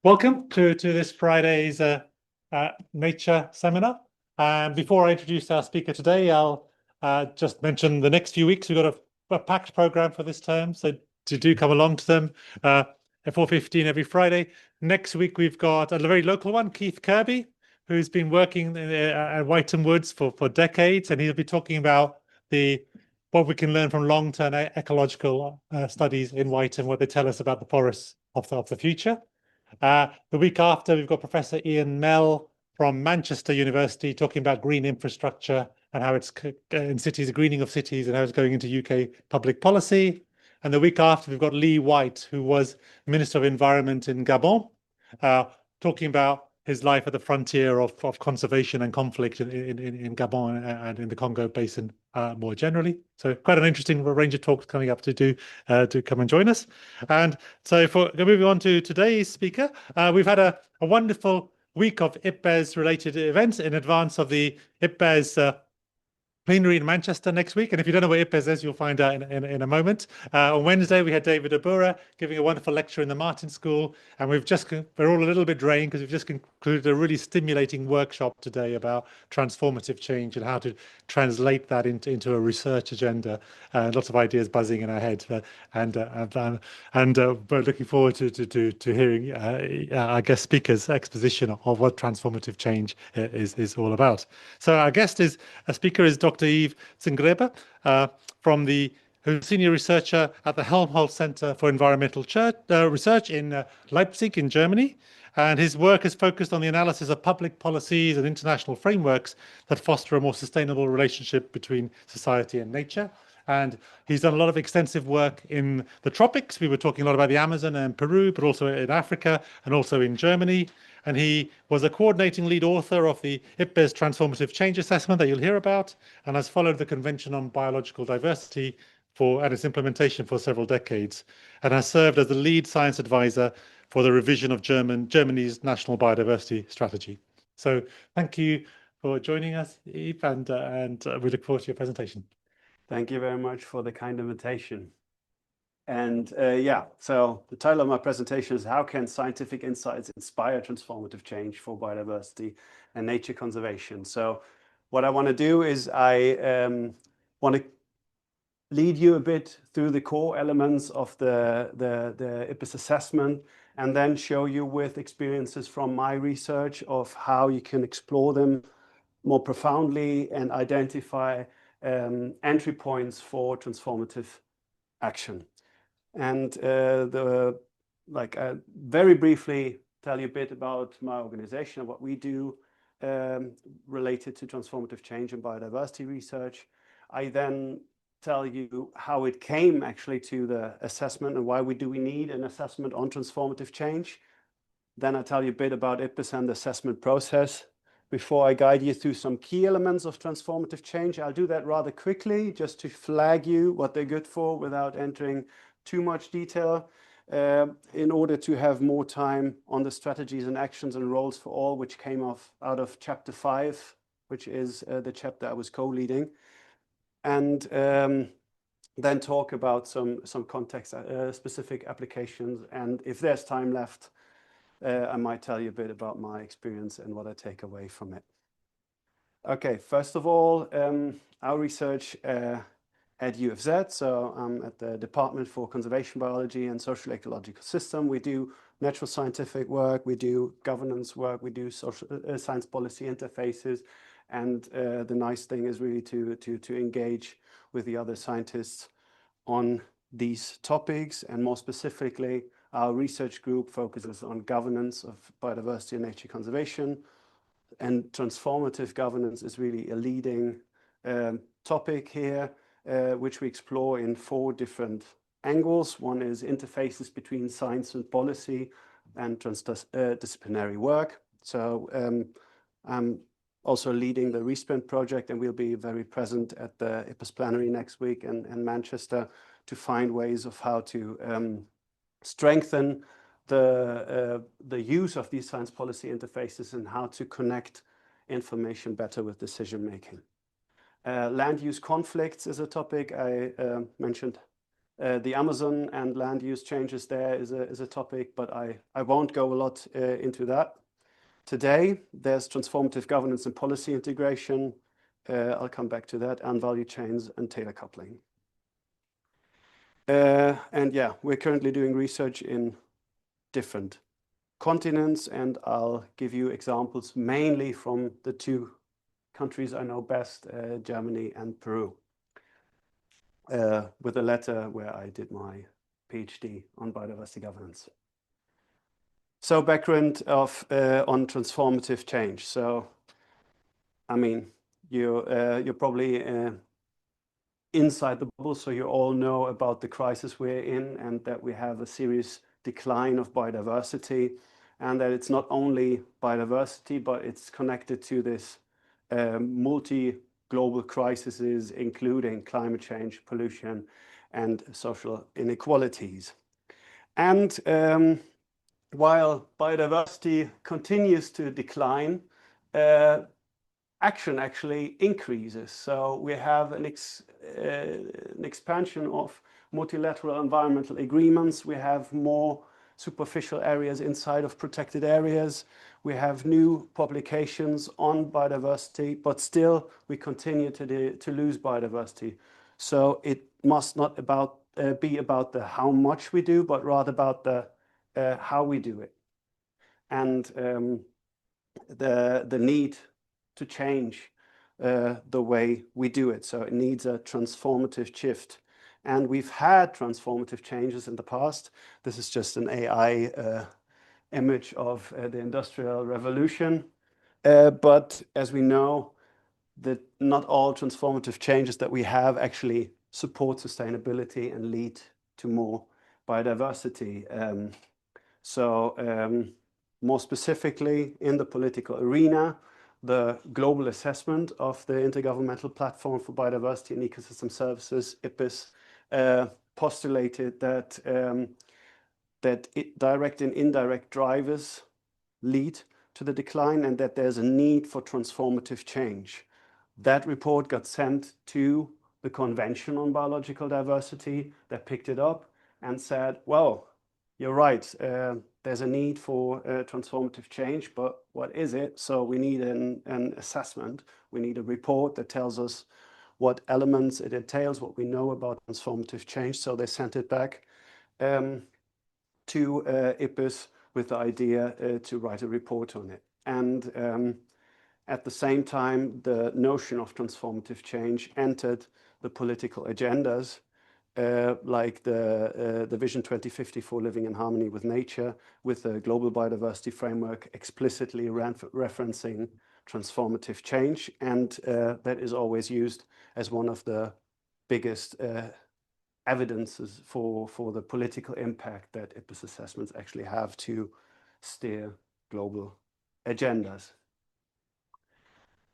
Welcome to this Friday's Nature Seminar. And before I introduce our speaker today, I'll just mention the next few weeks. We've got a packed program for this term, so do come along to them at 4:15 every Friday. Next week, we've got a very local one, Keith Kirby, who's been working at Wytham Woods for decades, and he'll be talking about what we can learn from long-term ecological studies in Wytham, what they tell us about the forests of the future. The week after, we've got Professor Ian Mell from Manchester University talking about green infrastructure and how it's in cities, the greening of cities, and how it's going into UK public policy. And the week after, we've got Lee White, who was Minister of Environment in Gabon, talking about his life at the frontier of conservation and conflict in Gabon and in the Congo Basin more generally. So quite an interesting range of talks coming up to come and join us. And so moving on to today's speaker, we've had a wonderful week of IPBES related events in advance of the IPBES plenary in Manchester next week. And if you don't know what IPBES is, you'll find out in a moment. On Wednesday, we had David Abura giving a wonderful lecture in the Martin School. And we're all a little bit drained because we've just concluded a really stimulating workshop today about transformative change and how to translate that into a research agenda. Lots of ideas buzzing in our heads. We're looking forward to hearing our guest speaker's exposition of what transformative change is all about. So our guest speaker is Dr. Yves Zinngrebe, who's senior researcher at the Helmholtz Center for Environmental Research in Leipzig in Germany. And his work is focused on the analysis of public policies and international frameworks that foster a more sustainable relationship between society and nature. And he's done a lot of extensive work in the tropics. We were talking a lot about the Amazon and Peru, but also in Africa and also in Germany. And he was a coordinating lead author of the IPBES Transformative Change Assessment that you'll hear about, and has followed the Convention on Biological Diversity and its implementation for several decades, and has served as the lead science advisor for the revision of Germany's national biodiversity strategy. So thank you for joining us, Yves, and we look forward to your presentation. Thank you very much for the kind invitation. And so the title of my presentation is How Can Scientific Insights Inspire Transformative Change for Biodiversity and Nature Conservation? So what I want to do is I want to lead you a bit through the core elements of the IPBES assessment, and then show you with experiences from my research of how you can explore them more profoundly and identify entry points for transformative action. And very briefly tell you a bit about my organization and what we do related to transformative change and biodiversity research. I then tell you how it came actually to the assessment and why we need an assessment on transformative change. Then I tell you a bit about IPBES and the assessment process. Before I guide you through some key elements of transformative change, I'll do that rather quickly just to flag you what they're good for without entering too much detail in order to have more time on the strategies and actions and roles for all, which came out of chapter 5, which is the chapter I was co-leading, and then talk about some context specific applications. And if there's time left, I might tell you a bit about my experience and what I take away from it. Okay, first of all, our research at U of Z, so I'm at the Department for Conservation Biology and Social Ecological System. We do natural scientific work, we do governance work, we do social science policy interfaces, and the nice thing is really to engage with the other scientists on these topics. And more specifically, our research group focuses on governance of biodiversity and nature conservation, and transformative governance is really a leading topic here, which we explore in 4 different angles. One is interfaces between science and policy and transdisciplinary work. So I'm also leading the ReSpend project, and we'll be very present at the IPBES plenary next week in Manchester to find ways of how to strengthen the use of these science policy interfaces and how to connect information better with decision making. Land use conflicts is a topic I mentioned The Amazon and land use changes there is a topic, but I won't go a lot into that. Today, there's transformative governance and policy integration. I'll come back to that, and value chains and Taylor coupling. And yeah, we're currently doing research in different continents, and I'll give you examples mainly from the two countries I know best, Germany and Peru, with a letter where I did my PhD on biodiversity governance. So background on transformative change. So, I mean, you're probably inside the bubble, so you all know about the crisis we're in, and that we have a serious decline of biodiversity, and that it's not only biodiversity, but it's connected to this multi-global crises, including climate change, pollution, and social inequalities. And while biodiversity continues to decline, action actually increases. So we have an expansion of multilateral environmental agreements. We have more superficial areas inside of protected areas. We have new publications on biodiversity, but still we continue to lose biodiversity. So it must not be about the how much we do, but rather about the how we do it, and the need to change the way we do it. So it needs a transformative shift. And we've had transformative changes in the past. This is just an AI image of the Industrial Revolution. But as we know, that not all transformative changes that we have actually support sustainability and lead to more biodiversity. More specifically, in the political arena, the global assessment of the Intergovernmental Platform for Biodiversity and Ecosystem Services, IPBES, postulated that direct and indirect drivers lead to the decline, and that there's a need for transformative change. That report got sent to the Convention on Biological Diversity, that picked it up and said, well, you're right, there's a need for transformative change, but what is it? So we need an assessment. We need a report that tells us what elements it entails, what we know about transformative change. So they sent it back to IPBES with the idea to write a report on it. And at the same time, the notion of transformative change entered the political agendas, like the Vision 2050 for living in harmony with nature, with the global biodiversity framework explicitly referencing transformative change. And that is always used as one of the biggest evidences for the political impact that IPBES assessments actually have to steer global agendas.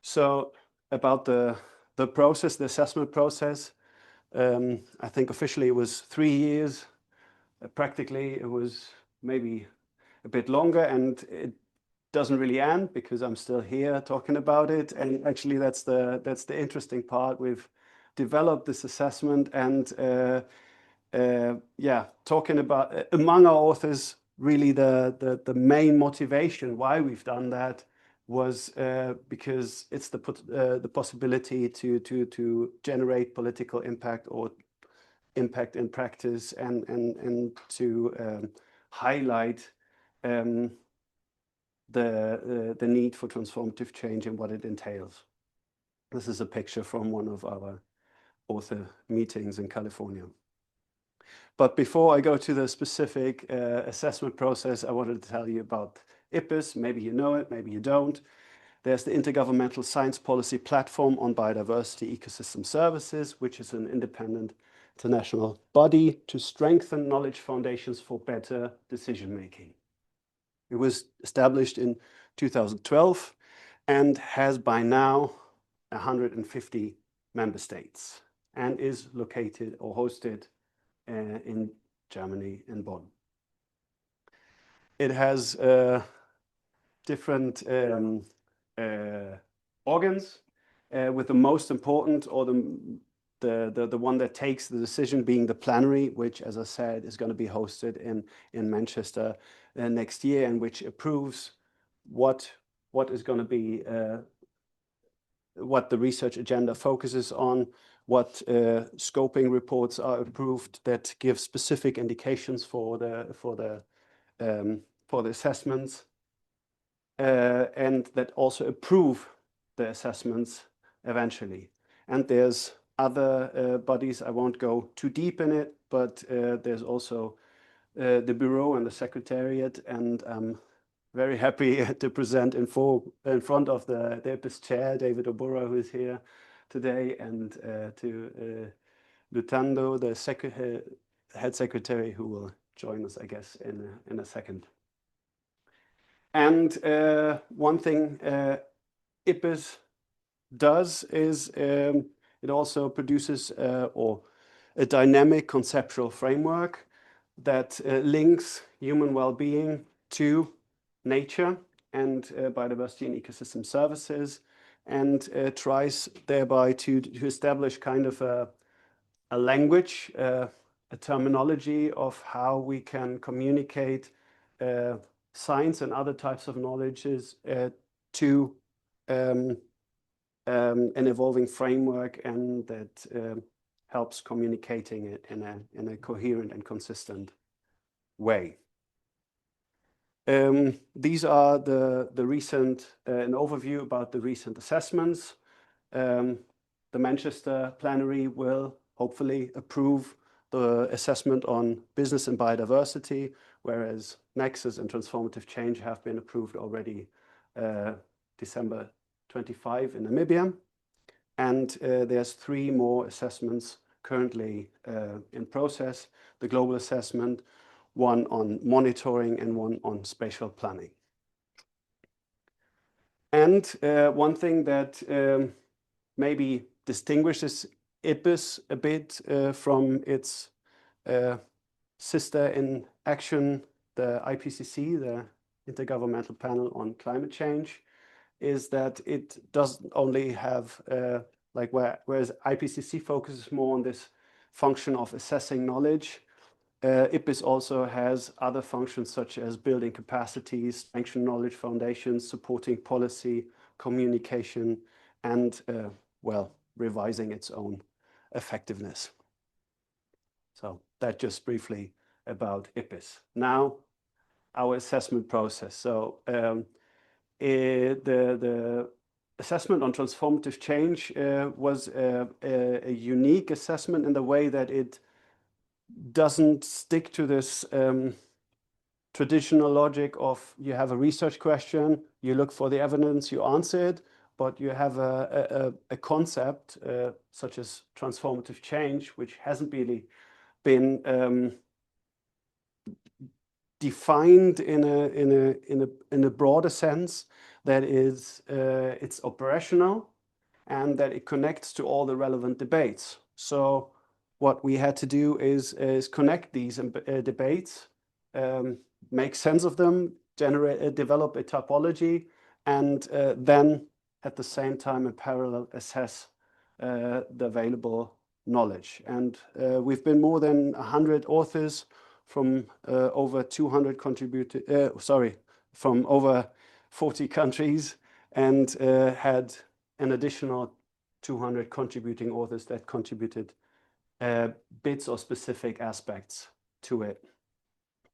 So about the process, the assessment process, I think officially it was 3 years. Practically, it was maybe a bit longer, and it doesn't really end because I'm still here talking about it. And actually, that's the interesting part. We've developed this assessment, and yeah, talking about among our authors, really the main motivation why we've done that was because it's the possibility to generate political impact or impact in practice, and to highlight the need for transformative change and what it entails. This is a picture from one of our author meetings in California. But before I go to the specific assessment process, I wanted to tell you about IPBES. Maybe you know it, maybe you don't. There's the Intergovernmental Science Policy Platform on Biodiversity Ecosystem Services, which is an independent international body to strengthen knowledge foundations for better decision-making. It was established in 2012 and has by now 150 member states, and is located or hosted in Germany, in Bonn. It has different organs, with the most important or the the one that takes the decision being the plenary, which, as I said, is going to be hosted in Manchester next year, and which approves what is going to be what the research agenda focuses on, what scoping reports are approved that give specific indications for the assessments, and that also approve the assessments eventually. And there's other bodies. I won't go too deep in it, but there's also the Bureau and the Secretariat, and I'm very happy to present in front of the IPBES chair, David Obura, who is here today, and to Lutando, the head secretary, who will join us, I guess, in a second. And one thing IPBES does is it also produces a dynamic conceptual framework that links human well-being to nature and biodiversity and ecosystem services, and tries thereby to establish kind of a language, a terminology of how we can communicate science and other types of knowledges to an evolving framework, and that helps communicating it in a coherent and consistent way. These are the recent, an overview about the recent assessments. The Manchester plenary will hopefully approve the assessment on business and biodiversity, whereas Nexus and Transformative Change have been approved already December 25 in Namibia. And there's 3 more assessments currently in process: the global assessment, one on monitoring, and one on spatial planning. And one thing that maybe distinguishes IPBES a bit from its sister in action, the IPCC, the Intergovernmental Panel on Climate Change, is that it doesn't only have, whereas IPCC focuses more on this function of assessing knowledge, IPBES also has other functions such as building capacities, strengthening knowledge foundations, supporting policy, communication, and, revising its own effectiveness. So that just briefly about IPBES. Now, our assessment process. So the assessment on transformative change was a unique assessment in the way that it doesn't stick to this traditional logic of you have a research question, you look for the evidence, you answer it, but you have a concept such as transformative change, which hasn't really been defined in a broader sense, that is it's operational and that it connects to all the relevant debates. So what we had to do is connect these debates, make sense of them, develop a topology, and then at the same time in parallel assess the available knowledge. And we've been more than 100 authors from over 200 from over 40 countries, and had an additional 200 contributing authors that contributed bits or specific aspects to it.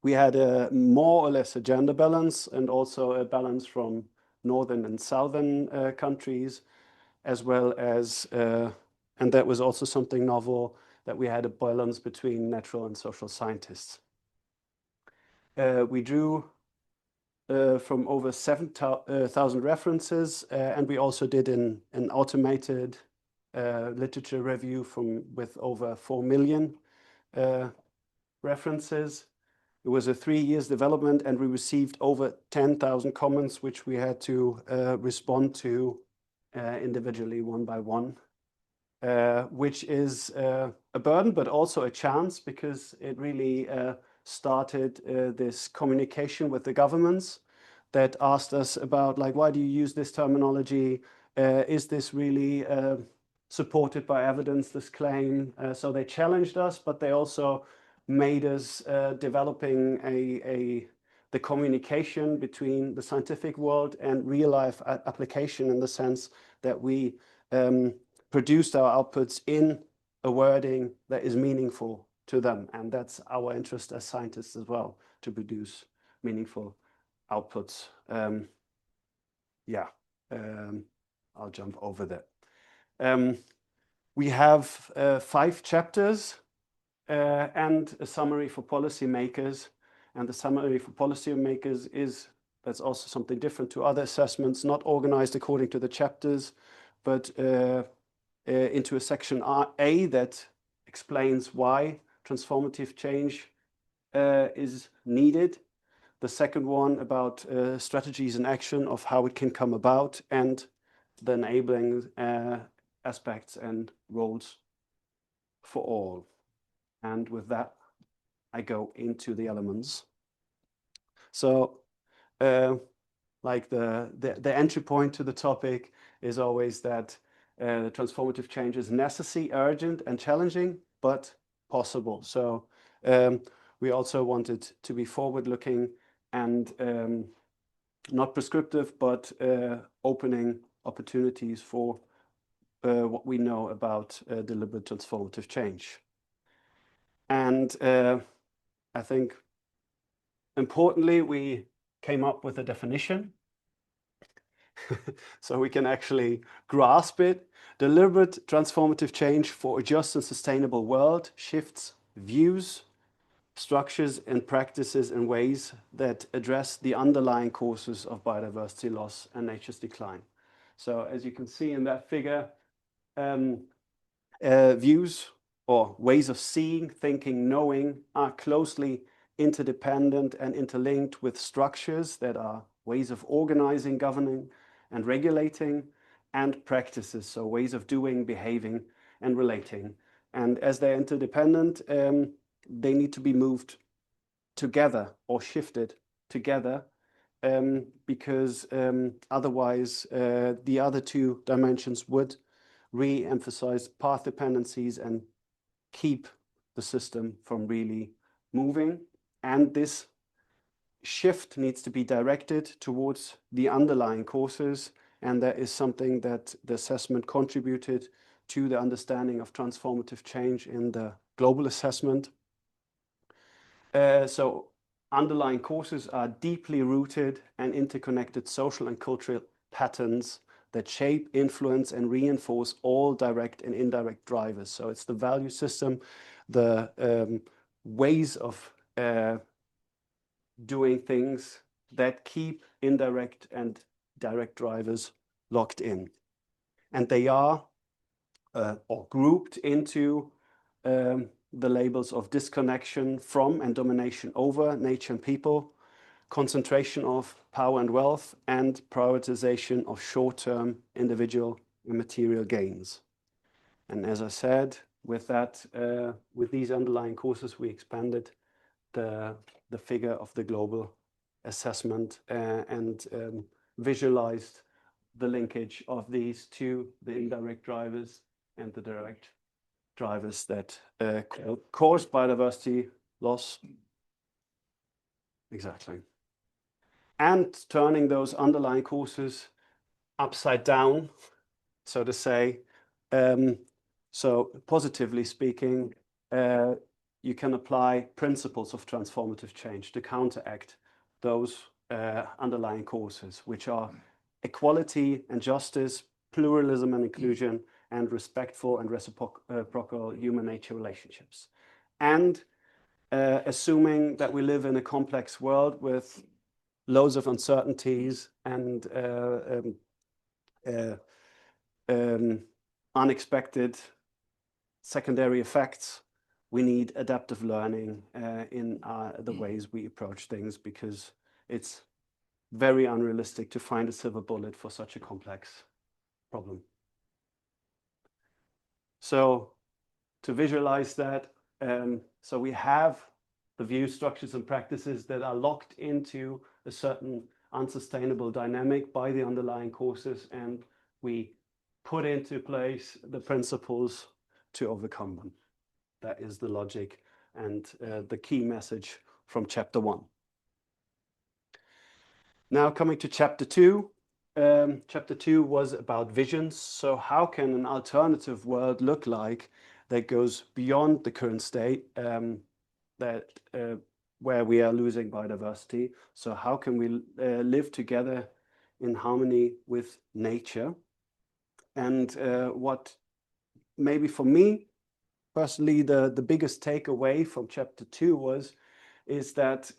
We had a more or less a gender balance, and also a balance from northern and southern countries, as well as, and that was also something novel, that we had a balance between natural and social scientists. We drew from over 7,000 references, and we also did an automated literature review with over 4 million references. It was a 3 years development, and we received over 10,000 comments, which we had to respond to individually, one by one, which is a burden, but also a chance, because it really started this communication with the governments that asked us about, like, why do you use this terminology? Is this really supported by evidence, this claim. So they challenged us, but they also made us developing the communication between the scientific world and real life application, in the sense that we produced our outputs in a wording that is meaningful to them. And that's our interest as scientists as well, to produce meaningful outputs. I'll jump over that. We have 5 chapters and a summary for policymakers. And the summary for policymakers that's also something different to other assessments, not organized according to the chapters, but into a section A that explains why transformative change is needed. The second one about strategies and action of how it can come about, and the enabling aspects and roles for all. And with that, I go into the elements. So like the entry point to the topic is always that transformative change is necessary, urgent, and challenging, but possible. So we also wanted to be forward-looking and not prescriptive, but opening opportunities for what we know about deliberate transformative change. And I think importantly, we came up with a definition so we can actually grasp it. Deliberate transformative change for a just and sustainable world shifts views, structures, and practices in ways that address the underlying causes of biodiversity loss and nature's decline. So as you can see in that figure, views or ways of seeing, thinking, knowing are closely interdependent and interlinked with structures that are ways of organizing, governing, and regulating, and practices, so ways of doing, behaving, and relating. And as they're interdependent, they need to be moved together or shifted together, because otherwise the other 2 dimensions would re-emphasize path dependencies and keep the system from really moving. And this shift needs to be directed towards the underlying causes, and that is something that the assessment contributed to the understanding of transformative change in the global assessment. So underlying causes are deeply rooted and interconnected social and cultural patterns that shape, influence, and reinforce all direct and indirect drivers. So it's the value system, the ways of doing things that keep indirect and direct drivers locked in. And they are or grouped into the labels of disconnection from and domination over nature and people, concentration of power and wealth, and prioritization of short-term individual and material gains. And as I said, with that, with these underlying causes, we expanded the figure of the global assessment and visualized the linkage of these to the indirect drivers and the direct drivers that cause biodiversity loss. Exactly. And turning those underlying causes upside down, so to say. So positively speaking, you can apply principles of transformative change to counteract those underlying causes, which are equality and justice, pluralism and inclusion, and respectful and reciprocal human-nature relationships. And assuming that we live in a complex world with loads of uncertainties and unexpected secondary effects, we need adaptive learning in the ways we approach things, because it's very unrealistic to find a silver bullet for such a complex problem. So to visualize that, so we have the views, structures, and practices that are locked into a certain unsustainable dynamic by the underlying causes, and we put into place the principles to overcome them. That is the logic and the key message from chapter 1. Now coming to chapter 2. Chapter 2 was about visions. So how can an alternative world look like that goes beyond the current state, where we are losing biodiversity? So how can we live together in harmony with nature? And what maybe for me personally the biggest takeaway from chapter 2 is that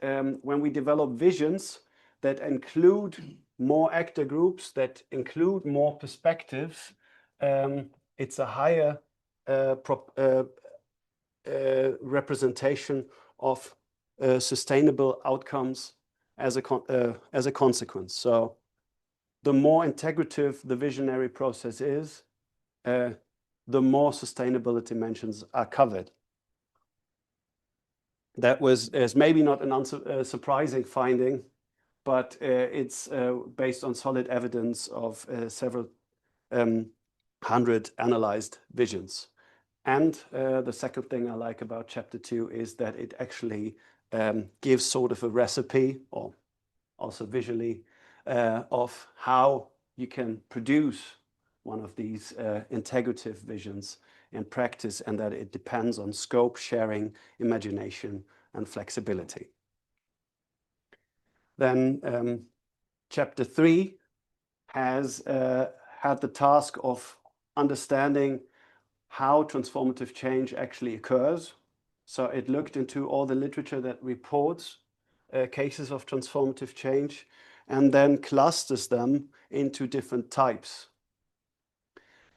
when we develop visions that include more actor groups, that include more perspectives, it's a higher representation of sustainable outcomes as a consequence. So the more integrative the visionary process is, the more sustainability dimensions are covered. That is maybe not an surprising finding, but it's based on solid evidence of several hundred analyzed visions. And the second thing I like about chapter 2 is that it actually gives sort of a recipe, or also visually, of how you can produce one of these integrative visions in practice, and that it depends on scope, sharing, imagination, and flexibility. Then chapter 3 has had the task of understanding how transformative change actually occurs. So it looked into all the literature that reports cases of transformative change, and then clusters them into different types.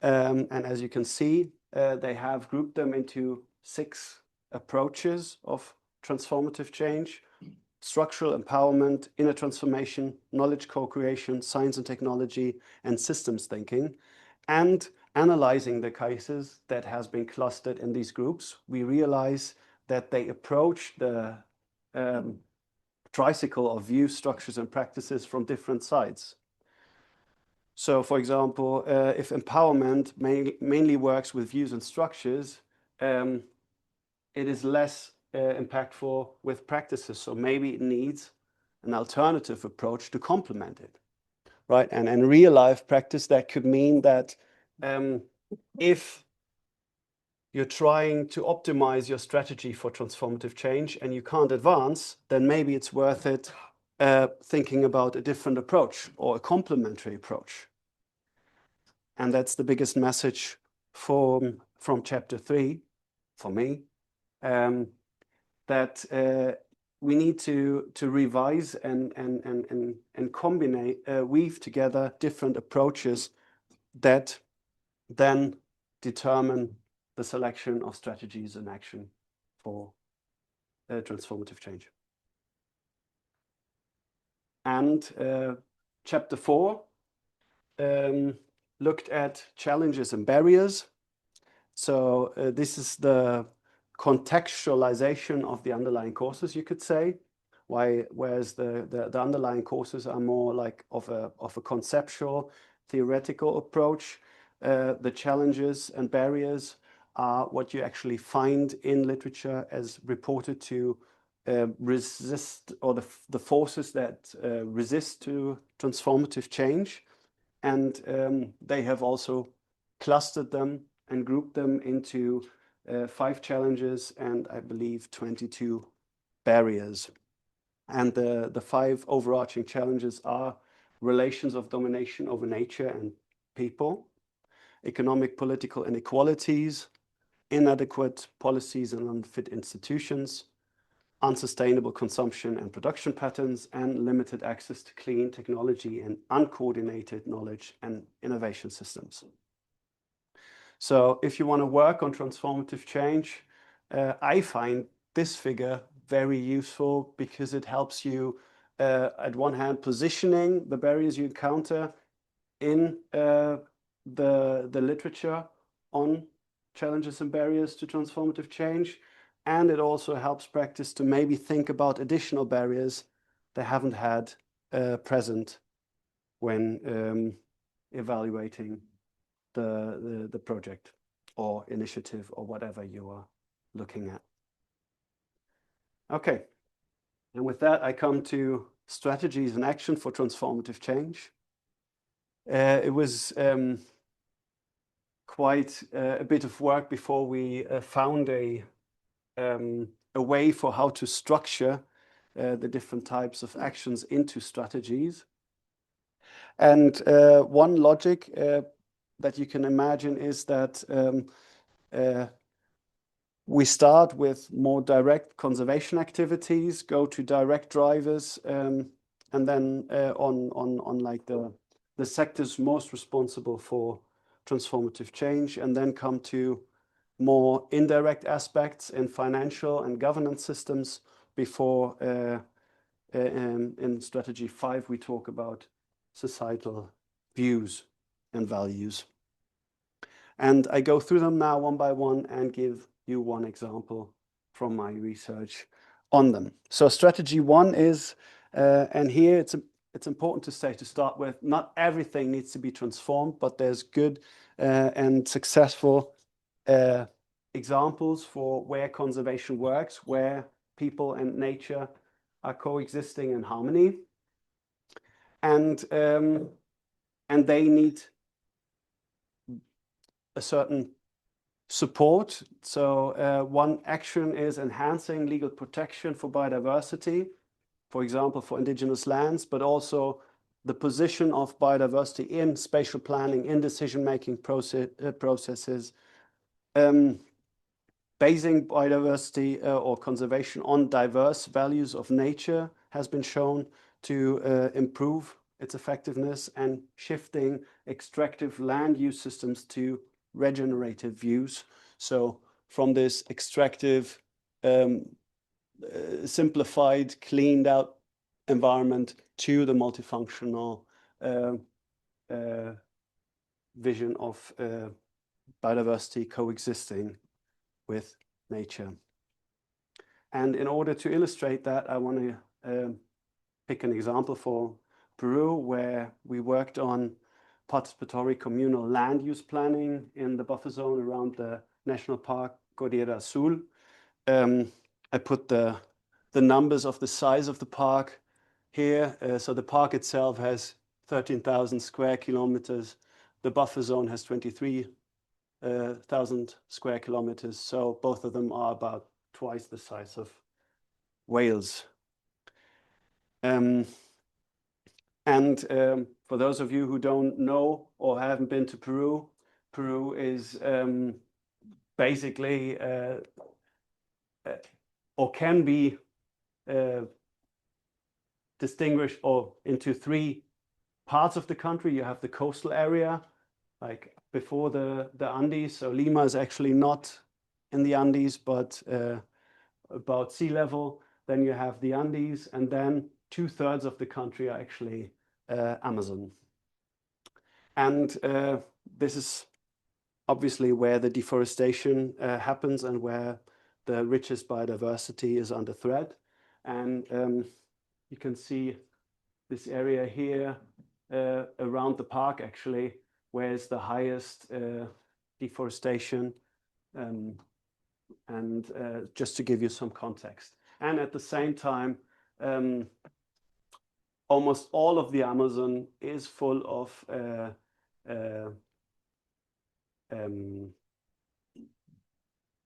And as you can see, they have grouped them into 6 approaches of transformative change: structural empowerment, inner transformation, knowledge co-creation, science and technology, and systems thinking. And analyzing the cases that has been clustered in these groups, we realize that they approach the tricycle of views, structures, and practices from different sides. So, for example, if empowerment mainly works with views and structures, it is less impactful with practices. So maybe it needs an alternative approach to complement it, right? And in real life practice, that could mean that if you're trying to optimize your strategy for transformative change and you can't advance, then maybe it's worth it thinking about a different approach or a complementary approach. And that's the biggest message from chapter 3 for me, that we need to revise and combine, weave together different approaches that then determine the selection of strategies and action for transformative change. And chapter 4 looked at challenges and barriers. So this is the contextualization of the underlying causes, you could say, whereas the underlying causes are more like of a conceptual, theoretical approach. The challenges and barriers are what you actually find in literature as reported to resist, or the forces that resist to transformative change. And they have also clustered them and grouped them into 5 challenges and I believe 22 barriers. And the 5 overarching challenges are relations of domination over nature and people, economic, political inequalities, inadequate policies and unfit institutions, unsustainable consumption and production patterns, and limited access to clean technology and uncoordinated knowledge and innovation systems. So if you want to work on transformative change, I find this figure very useful because it helps you, at one hand, positioning the barriers you encounter in the literature on challenges and barriers to transformative change. And it also helps practice to maybe think about additional barriers they haven't had present when evaluating the project or initiative or whatever you are looking at. Okay, and with that I come to strategies and action for transformative change. It was quite a bit of work before we found a way for how to structure the different types of actions into strategies. And one logic that you can imagine is that we start with more direct conservation activities, go to direct drivers, and then on like the sectors most responsible for transformative change, and then come to more indirect aspects in financial and governance systems before in strategy 5 we talk about societal views and values. And I go through them now one by one and give you one example from my research on them. So strategy 1 is, and here it's important to say to start with, not everything needs to be transformed, but there's good and successful examples for where conservation works, where people and nature are coexisting in harmony, and they need a certain support. So one action is enhancing legal protection for biodiversity, for example, for indigenous lands, but also the position of biodiversity in spatial planning, in decision-making processes, basing biodiversity or conservation on diverse values of nature has been shown to improve its effectiveness, and shifting extractive land use systems to regenerative views. So from this extractive, simplified, cleaned out environment to the multifunctional vision of biodiversity coexisting with nature. And in order to illustrate that, I want to pick an example for Peru, where we worked on participatory communal land use planning in the buffer zone around the national park Cordillera Azul. I put the numbers of the size of the park here. So the park itself has 13,000 square kilometers. The buffer zone has 23,000 square kilometers. So both of them are about twice the size of Wales. For those of you who don't know or haven't been to Peru, Peru is basically or can be distinguished into 3 parts of the country. You have the coastal area, like before the Andes. So Lima is actually not in the Andes, but about sea level. Then you have the Andes, and then 2/3 of the country are actually Amazon. And this is obviously where the deforestation happens and where the richest biodiversity is under threat. And you can see this area here around the park, actually, where is the highest deforestation, and just to give you some context. And at the same time, almost all of the Amazon is full of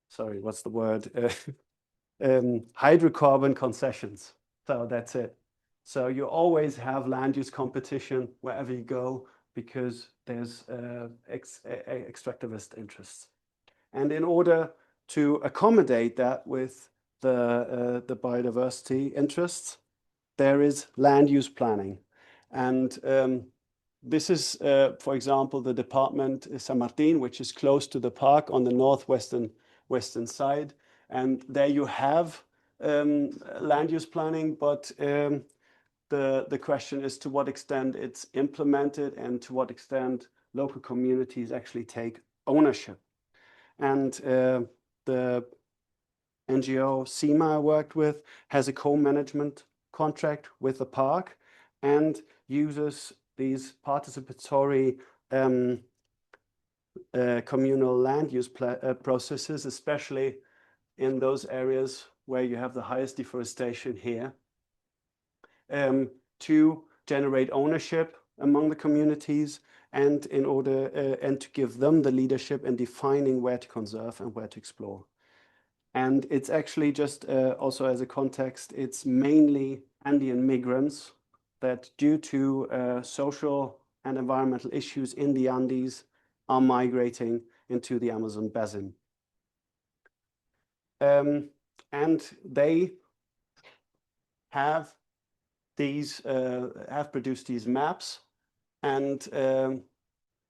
sorry, what's the word? Hydrocarbon concessions. So that's it. So you always have land use competition wherever you go, because there's extractivist interests. And in order to accommodate that with the biodiversity interests, there is land use planning. And this is, for example, the department San Martin, which is close to the park on the northwestern side. And there you have land use planning, but the question is to what extent it's implemented and to what extent local communities actually take ownership. And the NGO CIMA I worked with has a co-management contract with the park and uses these participatory communal land use processes, especially in those areas where you have the highest deforestation here, to generate ownership among the communities, and in order and to give them the leadership in defining where to conserve and where to explore. And it's actually just also as a context, it's mainly Andean migrants that, due to social and environmental issues in the Andes, are migrating into the Amazon basin. And they have produced these maps. And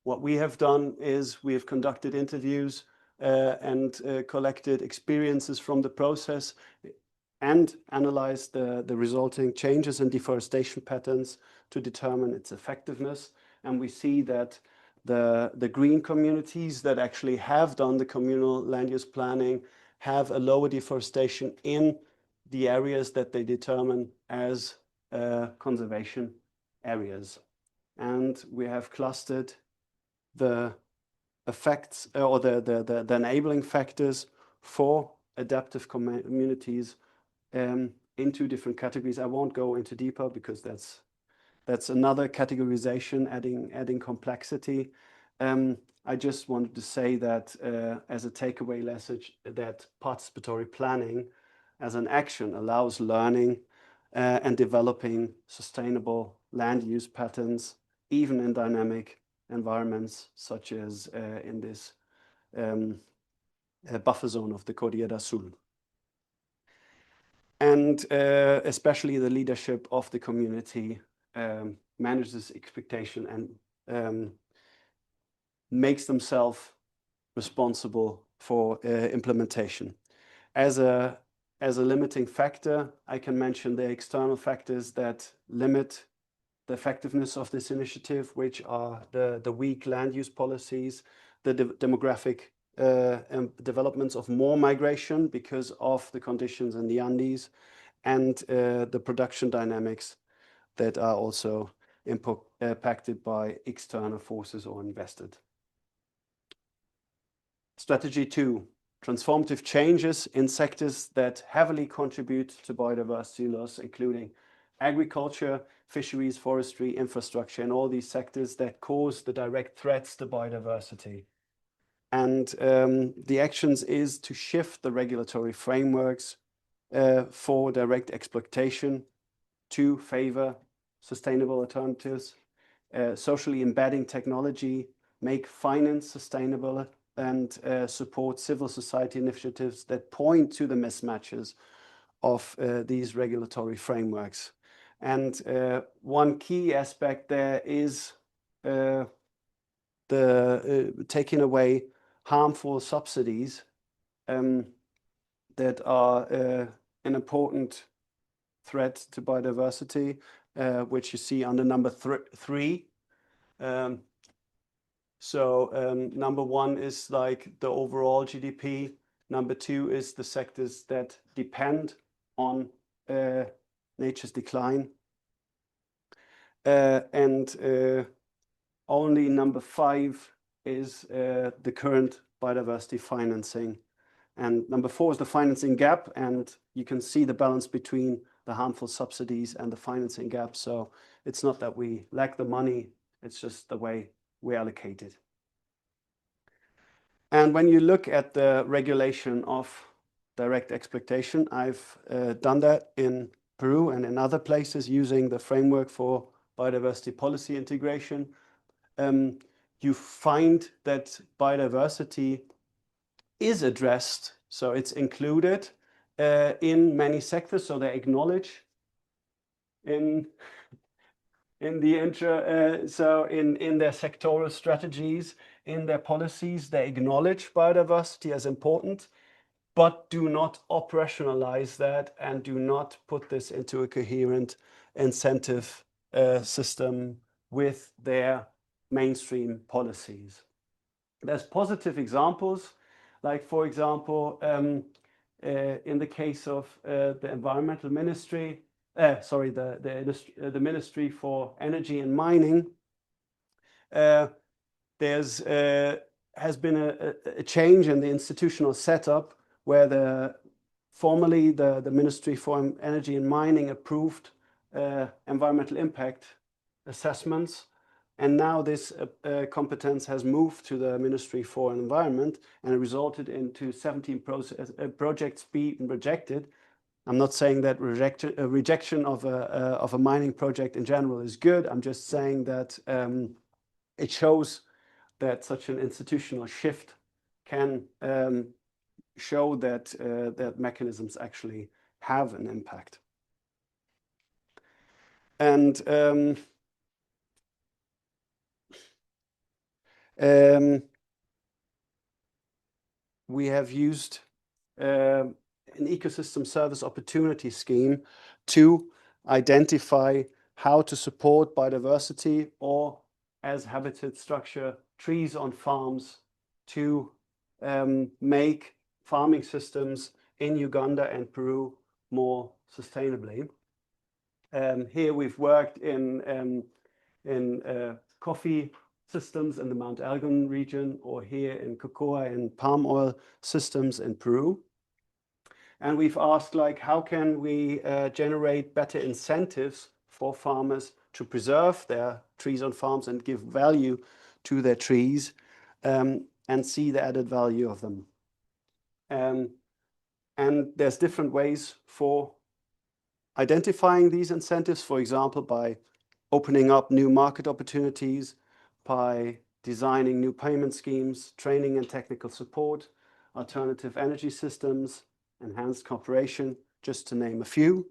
what we have done is we have conducted interviews and collected experiences from the process and analyzed the resulting changes in deforestation patterns to determine its effectiveness. And we see that the green communities that actually have done the communal land use planning have a lower deforestation in the areas that they determine as conservation areas. And we have clustered the effects or the enabling factors for adaptive communities into different categories. I won't go into deeper because that's another categorization, adding complexity. I just wanted to say that as a takeaway message, that participatory planning as an action allows learning and developing sustainable land use patterns, even in dynamic environments, such as in this buffer zone of the Cordillera Sul. And especially the leadership of the community manages expectation and makes themselves responsible for implementation. As a limiting factor, I can mention the external factors that limit the effectiveness of this initiative, which are the weak land use policies, the demographic developments of more migration because of the conditions in the Andes, and the production dynamics that are also impacted by external forces or invested. Strategy 2, transformative changes in sectors that heavily contribute to biodiversity loss, including agriculture, fisheries, forestry, infrastructure, and all these sectors that cause the direct threats to biodiversity. And the actions is to shift the regulatory frameworks for direct exploitation to favor sustainable alternatives, socially embedding technology, make finance sustainable, and support civil society initiatives that point to the mismatches of these regulatory frameworks. And one key aspect there is the taking away harmful subsidies that are an important threat to biodiversity, which you see under number 3. Number 1 is like the overall GDP. Number 2 is the sectors that depend on nature's decline. And only number 5 is the current biodiversity financing. And number 4 is the financing gap, and you can see the balance between the harmful subsidies and the financing gap. So it's not that we lack the money, it's just the way we allocate it. And when you look at the regulation of direct exploitation, I've done that in Peru and in other places using the framework for biodiversity policy integration. You find that biodiversity is addressed, so it's included in many sectors, so they acknowledge in their sectoral strategies, in their policies, they acknowledge biodiversity as important, but do not operationalize that and do not put this into a coherent incentive system with their mainstream policies. There's positive examples, like for example, in the case of the environmental ministry, the Ministry for Energy and Mining, there's has been a change in the institutional setup where formerly the Ministry for Energy and Mining approved environmental impact assessments. And now this competence has moved to the Ministry for Environment and resulted into 17 projects being rejected. I'm not saying that rejection of a mining project in general is good. I'm just saying that it shows that such an institutional shift can show that that mechanisms actually have an impact. And we have used an ecosystem service opportunity scheme to identify how to support biodiversity, or as habitat structure, trees on farms, to make farming systems in Uganda and Peru more sustainably. Here we've worked in coffee systems in the Mount Elgon region, or here in cocoa and palm oil systems in Peru. And we've asked, like, how can we generate better incentives for farmers to preserve their trees on farms and give value to their trees, and see the added value of them. And there's different ways for identifying these incentives, for example, by opening up new market opportunities, by designing new payment schemes, training and technical support, alternative energy systems, enhanced cooperation, just to name a few.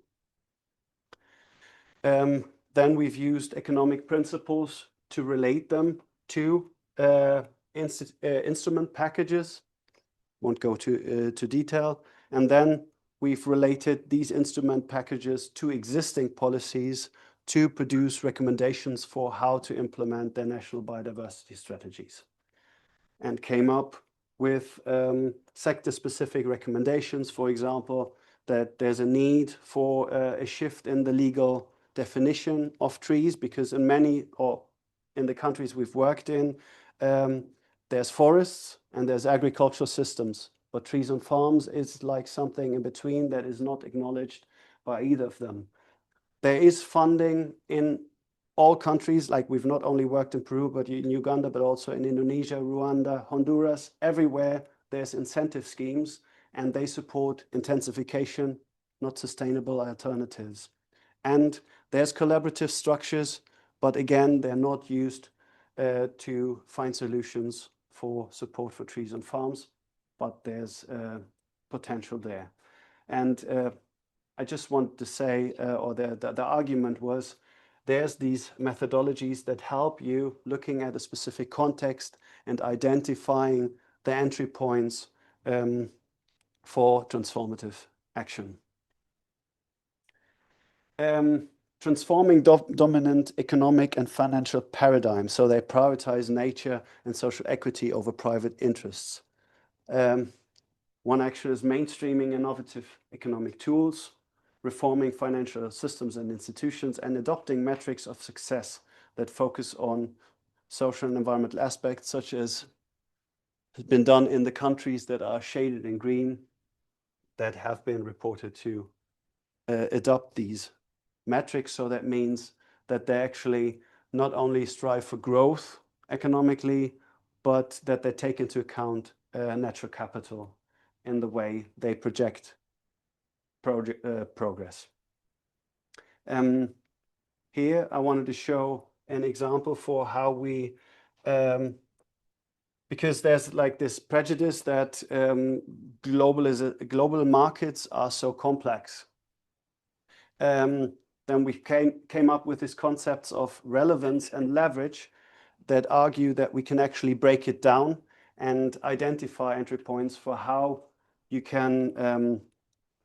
Then we've used economic principles to relate them to instrument packages. Won't go to detail. And then we've related these instrument packages to existing policies to produce recommendations for how to implement their national biodiversity strategies, and came up with sector-specific recommendations. For example, that there's a need for a shift in the legal definition of trees, because in many, or in the countries we've worked in, there's forests and there's agricultural systems, but trees on farms is like something in between that is not acknowledged by either of them. There is funding in all countries, like we've not only worked in Peru, but in Uganda, but also in Indonesia, Rwanda, Honduras, everywhere there's incentive schemes, and they support intensification, not sustainable alternatives. And there's collaborative structures, but again, they're not used to find solutions for support for trees on farms, but there's potential there. And I just want to say, or the argument was, there's these methodologies that help you looking at a specific context and identifying the entry points for transformative action. Transforming dominant economic and financial paradigms, so they prioritize nature and social equity over private interests. One action is mainstreaming innovative economic tools, reforming financial systems and institutions, and adopting metrics of success that focus on social and environmental aspects, such as has been done in the countries that are shaded in green, that have been reported to adopt these metrics. So that means that they actually not only strive for growth economically, but that they take into account natural capital in the way they project progress. Here I wanted to show an example for how we, because there's like this prejudice that global markets are so complex. Then we came up with these concepts of relevance and leverage that argue that we can actually break it down and identify entry points for how you can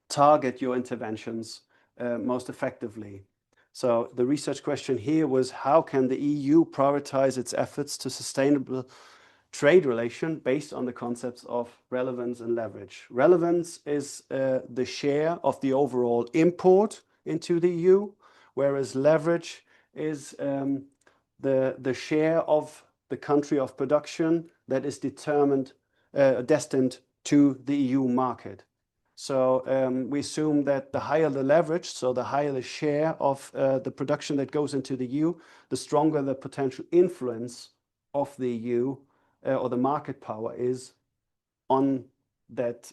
target your interventions most effectively. So the research question here was, how can the EU prioritize its efforts to sustainable trade relation based on the concepts of relevance and leverage? Relevance is the share of the overall import into the EU, whereas leverage is the share of the country of production that is destined to the EU market. So we assume that the higher the leverage, so the higher the share of the production that goes into the EU, the stronger the potential influence of the EU or the market power is on that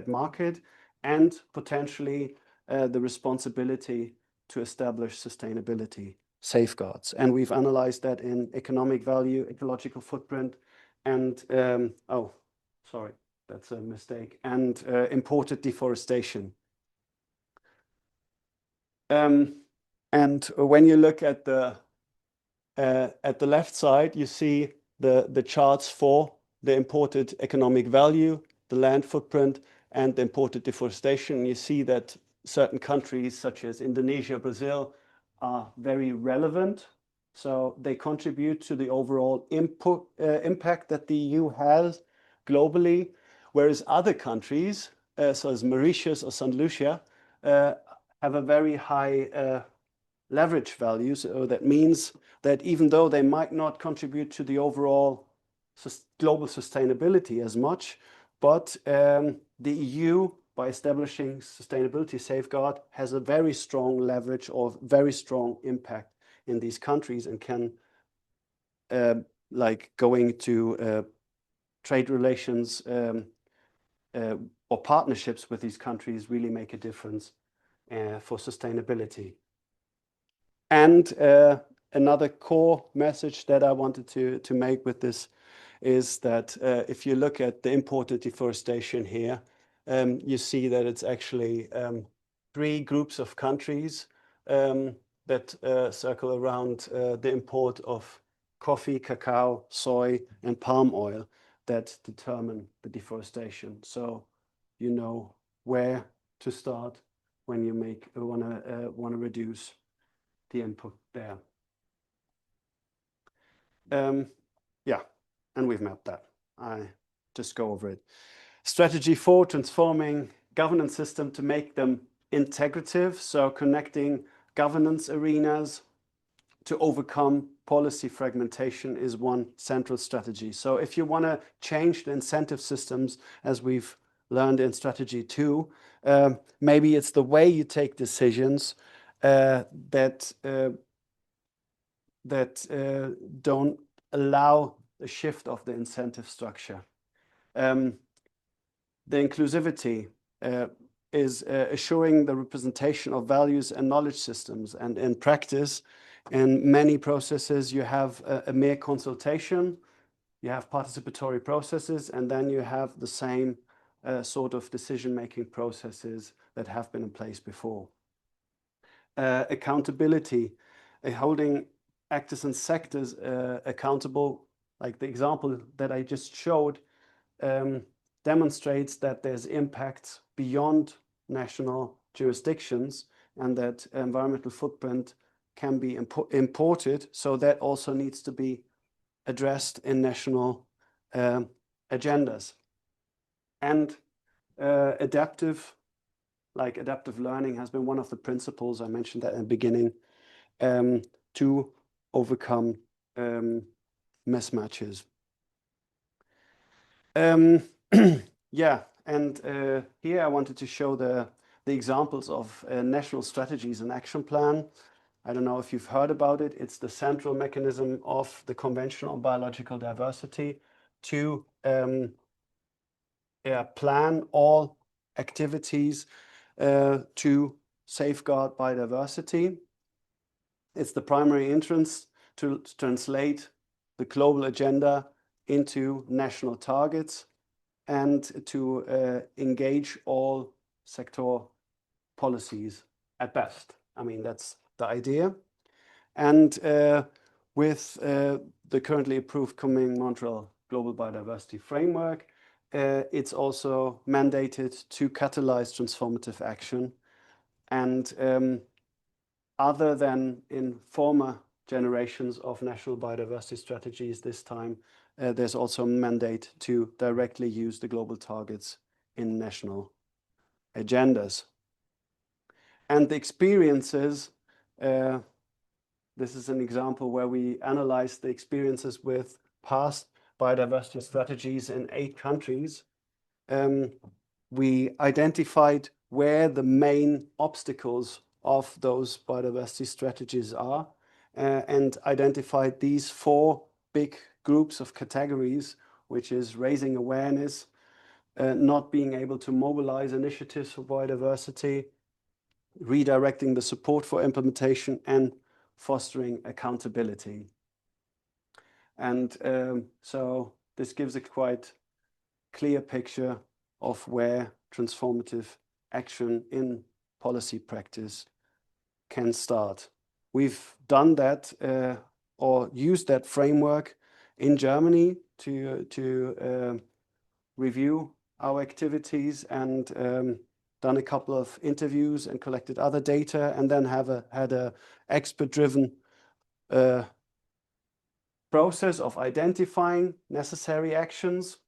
market, and potentially the responsibility to establish sustainability safeguards. And we've analyzed that in economic value, ecological footprint, and oh, sorry, that's a mistake, and imported deforestation. And when you look at the left side, you see the charts for the imported economic value, the land footprint, and the imported deforestation. You see that certain countries such as Indonesia, Brazil are very relevant. So they contribute to the overall impact that the EU has globally, whereas other countries, such as Mauritius or St. Lucia, have a very high leverage value. So that means that even though they might not contribute to the overall global sustainability as much, but the EU, by establishing sustainability safeguard, has a very strong leverage or very strong impact in these countries, and can, like going to trade relations or partnerships with these countries, really make a difference for sustainability. And another core message that I wanted to make with this is that if you look at the imported deforestation here, you see that it's actually 3 groups of countries that circle around the import of coffee, cacao, soy, and palm oil that determine the deforestation. So you know where to start when you want to reduce the input there. Yeah, and we've mapped that. I just go over it. Strategy 4, transforming governance system to make them integrative. So connecting governance arenas to overcome policy fragmentation is one central strategy. So if you want to change the incentive systems, as we've learned in strategy 2, maybe it's the way you take decisions that don't allow a shift of the incentive structure. The inclusivity is assuring the representation of values and knowledge systems. And in practice, in many processes, you have a mere consultation, you have participatory processes, and then you have the same sort of decision-making processes that have been in place before. Accountability, holding actors and sectors accountable, like the example that I just showed, demonstrates that there's impacts beyond national jurisdictions, and that environmental footprint can be imported. So that also needs to be addressed in national agendas. And adaptive learning has been one of the principles, I mentioned that in the beginning, to overcome mismatches. Yeah, and here I wanted to show the examples of national strategies and action plan. I don't know if you've heard about it. It's the central mechanism of the Convention on Biological Diversity to plan all activities to safeguard biodiversity. It's the primary instance to translate the global agenda into national targets and to engage all sector policies at best. I mean, that's the idea. And with the currently approved Kunming-Montreal Global Biodiversity Framework, it's also mandated to catalyze transformative action. And other than in former generations of national biodiversity strategies, this time there's also a mandate to directly use the global targets in national agendas. And the experiences This is an example where we analyzed the experiences with past biodiversity strategies in 8 countries. We identified where the main obstacles of those biodiversity strategies are, and identified these 4 big groups of categories, which is raising awareness, not being able to mobilize initiatives for biodiversity, redirecting the support for implementation, and fostering accountability. And so this gives a quite clear picture of where transformative action in policy practice can start. We've done that or used that framework in Germany to review our activities, and done a couple of interviews and collected other data, and then had a expert-driven process of identifying necessary actions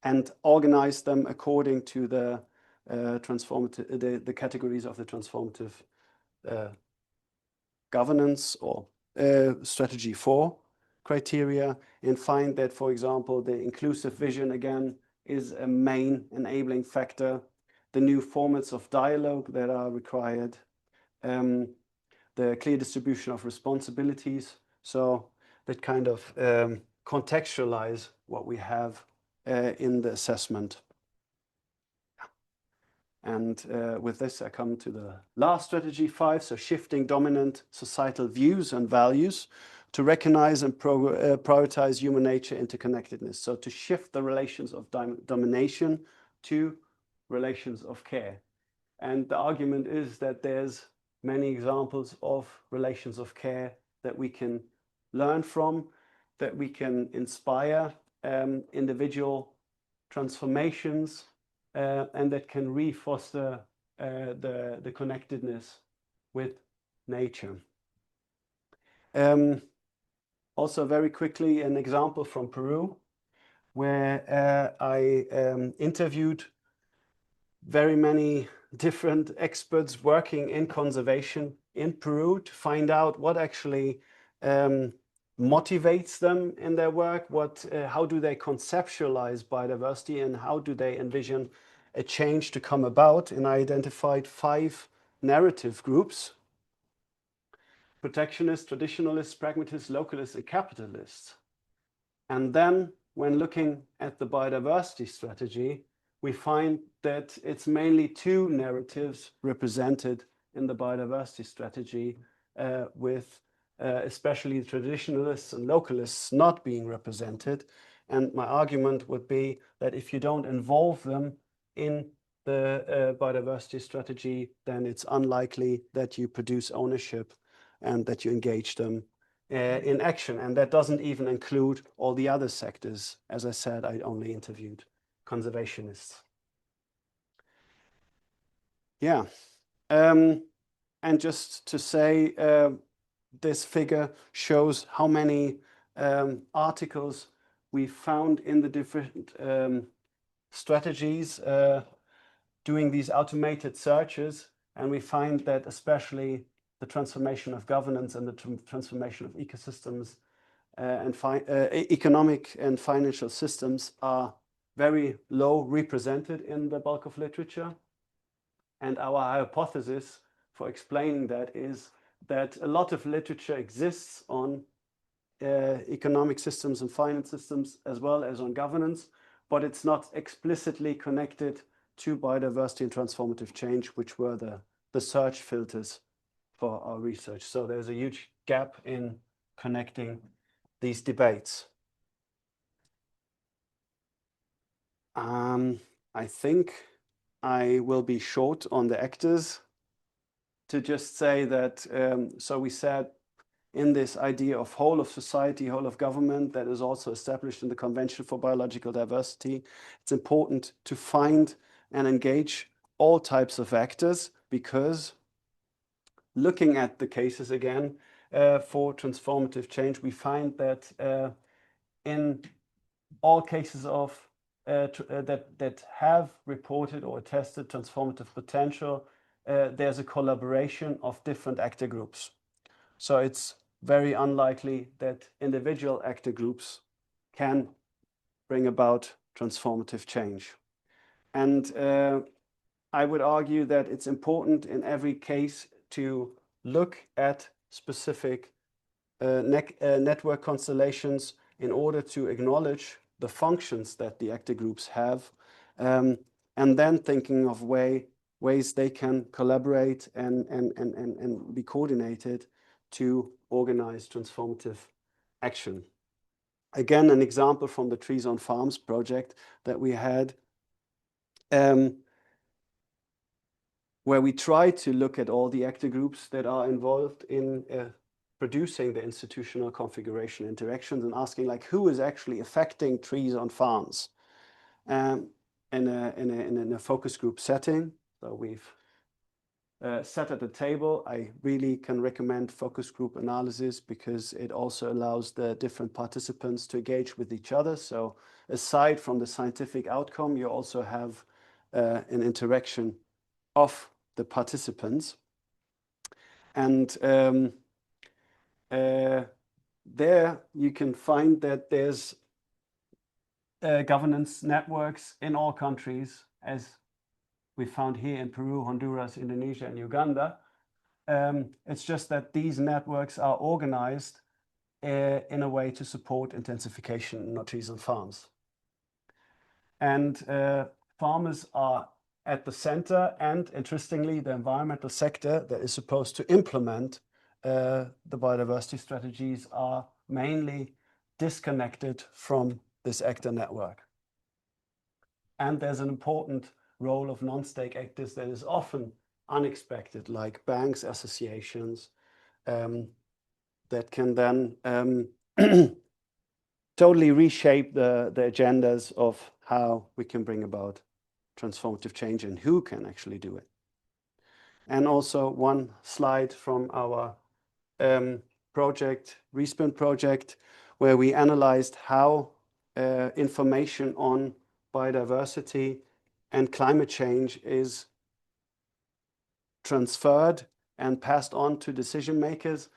and organize them according to the the categories of the transformative governance or strategy 4 criteria, and find that, for example, the inclusive vision again is a main enabling factor, the new formats of dialogue that are required, the clear distribution of responsibilities, so that kind of contextualize what we have in the assessment. And with this, I come to the last strategy 5, so shifting dominant societal views and values to recognize and prioritize human nature interconnectedness. So to shift the relations of domination to relations of care. And the argument is that there's many examples of relations of care that we can learn from, that we can inspire individual transformations, and that can re-foster the connectedness with nature. Also, very quickly, an example from Peru, where I interviewed very many different experts working in conservation in Peru to find out what actually motivates them in their work, how do they conceptualize biodiversity, and how do they envision a change to come about. And I identified 5 narrative groups: protectionists, traditionalists, pragmatists, localists, and capitalists. And then when looking at the biodiversity strategy, we find that it's mainly 2 narratives represented in the biodiversity strategy, with especially traditionalists and localists not being represented. And my argument would be that if you don't involve them in the biodiversity strategy, then it's unlikely that you produce ownership and that you engage them in action. And that doesn't even include all the other sectors. As I said, I only interviewed conservationists. Yeah. And just to say, this figure shows how many articles we found in the different strategies doing these automated searches. And we find that especially the transformation of governance and the transformation of ecosystems and economic and financial systems are very low represented in the bulk of literature. And our hypothesis for explaining that is that a lot of literature exists on economic systems and finance systems, as well as on governance, but it's not explicitly connected to biodiversity and transformative change, which were the search filters for our research. So there's a huge gap in connecting these debates. I think I will be short on the actors, to just say that, so we said in this idea of whole of society, whole of government, that is also established in the Convention for Biological Diversity, it's important to find and engage all types of actors, because looking at the cases again for transformative change, we find that in all cases of that have reported or tested transformative potential, there's a collaboration of different actor groups. So it's very unlikely that individual actor groups can bring about transformative change. And I would argue that it's important in every case to look at specific network constellations in order to acknowledge the functions that the actor groups have, and then thinking of ways they can collaborate and be coordinated to organize transformative action. Again, an example from the Trees on Farms project that we had, where we try to look at all the actor groups that are involved in producing the institutional configuration interactions and asking, like, who is actually affecting trees on farms in a focus group setting. So we've sat at the table. I really can recommend focus group analysis because it also allows the different participants to engage with each other. So aside from the scientific outcome, you also have an interaction of the participants. And there you can find that there's governance networks in all countries, as we found here in Peru, Honduras, Indonesia, and Uganda. It's just that these networks are organized in a way to support intensification in trees and farms. And farmers are at the center, and interestingly, the environmental sector that is supposed to implement the biodiversity strategies are mainly disconnected from this actor network. And there's an important role of non-stake actors that is often unexpected, like banks, associations, that can then totally reshape the agendas of how we can bring about transformative change and who can actually do it. And also one slide from our project, Respin project, where we analyzed how information on biodiversity and climate change is transferred and passed on to decision makers.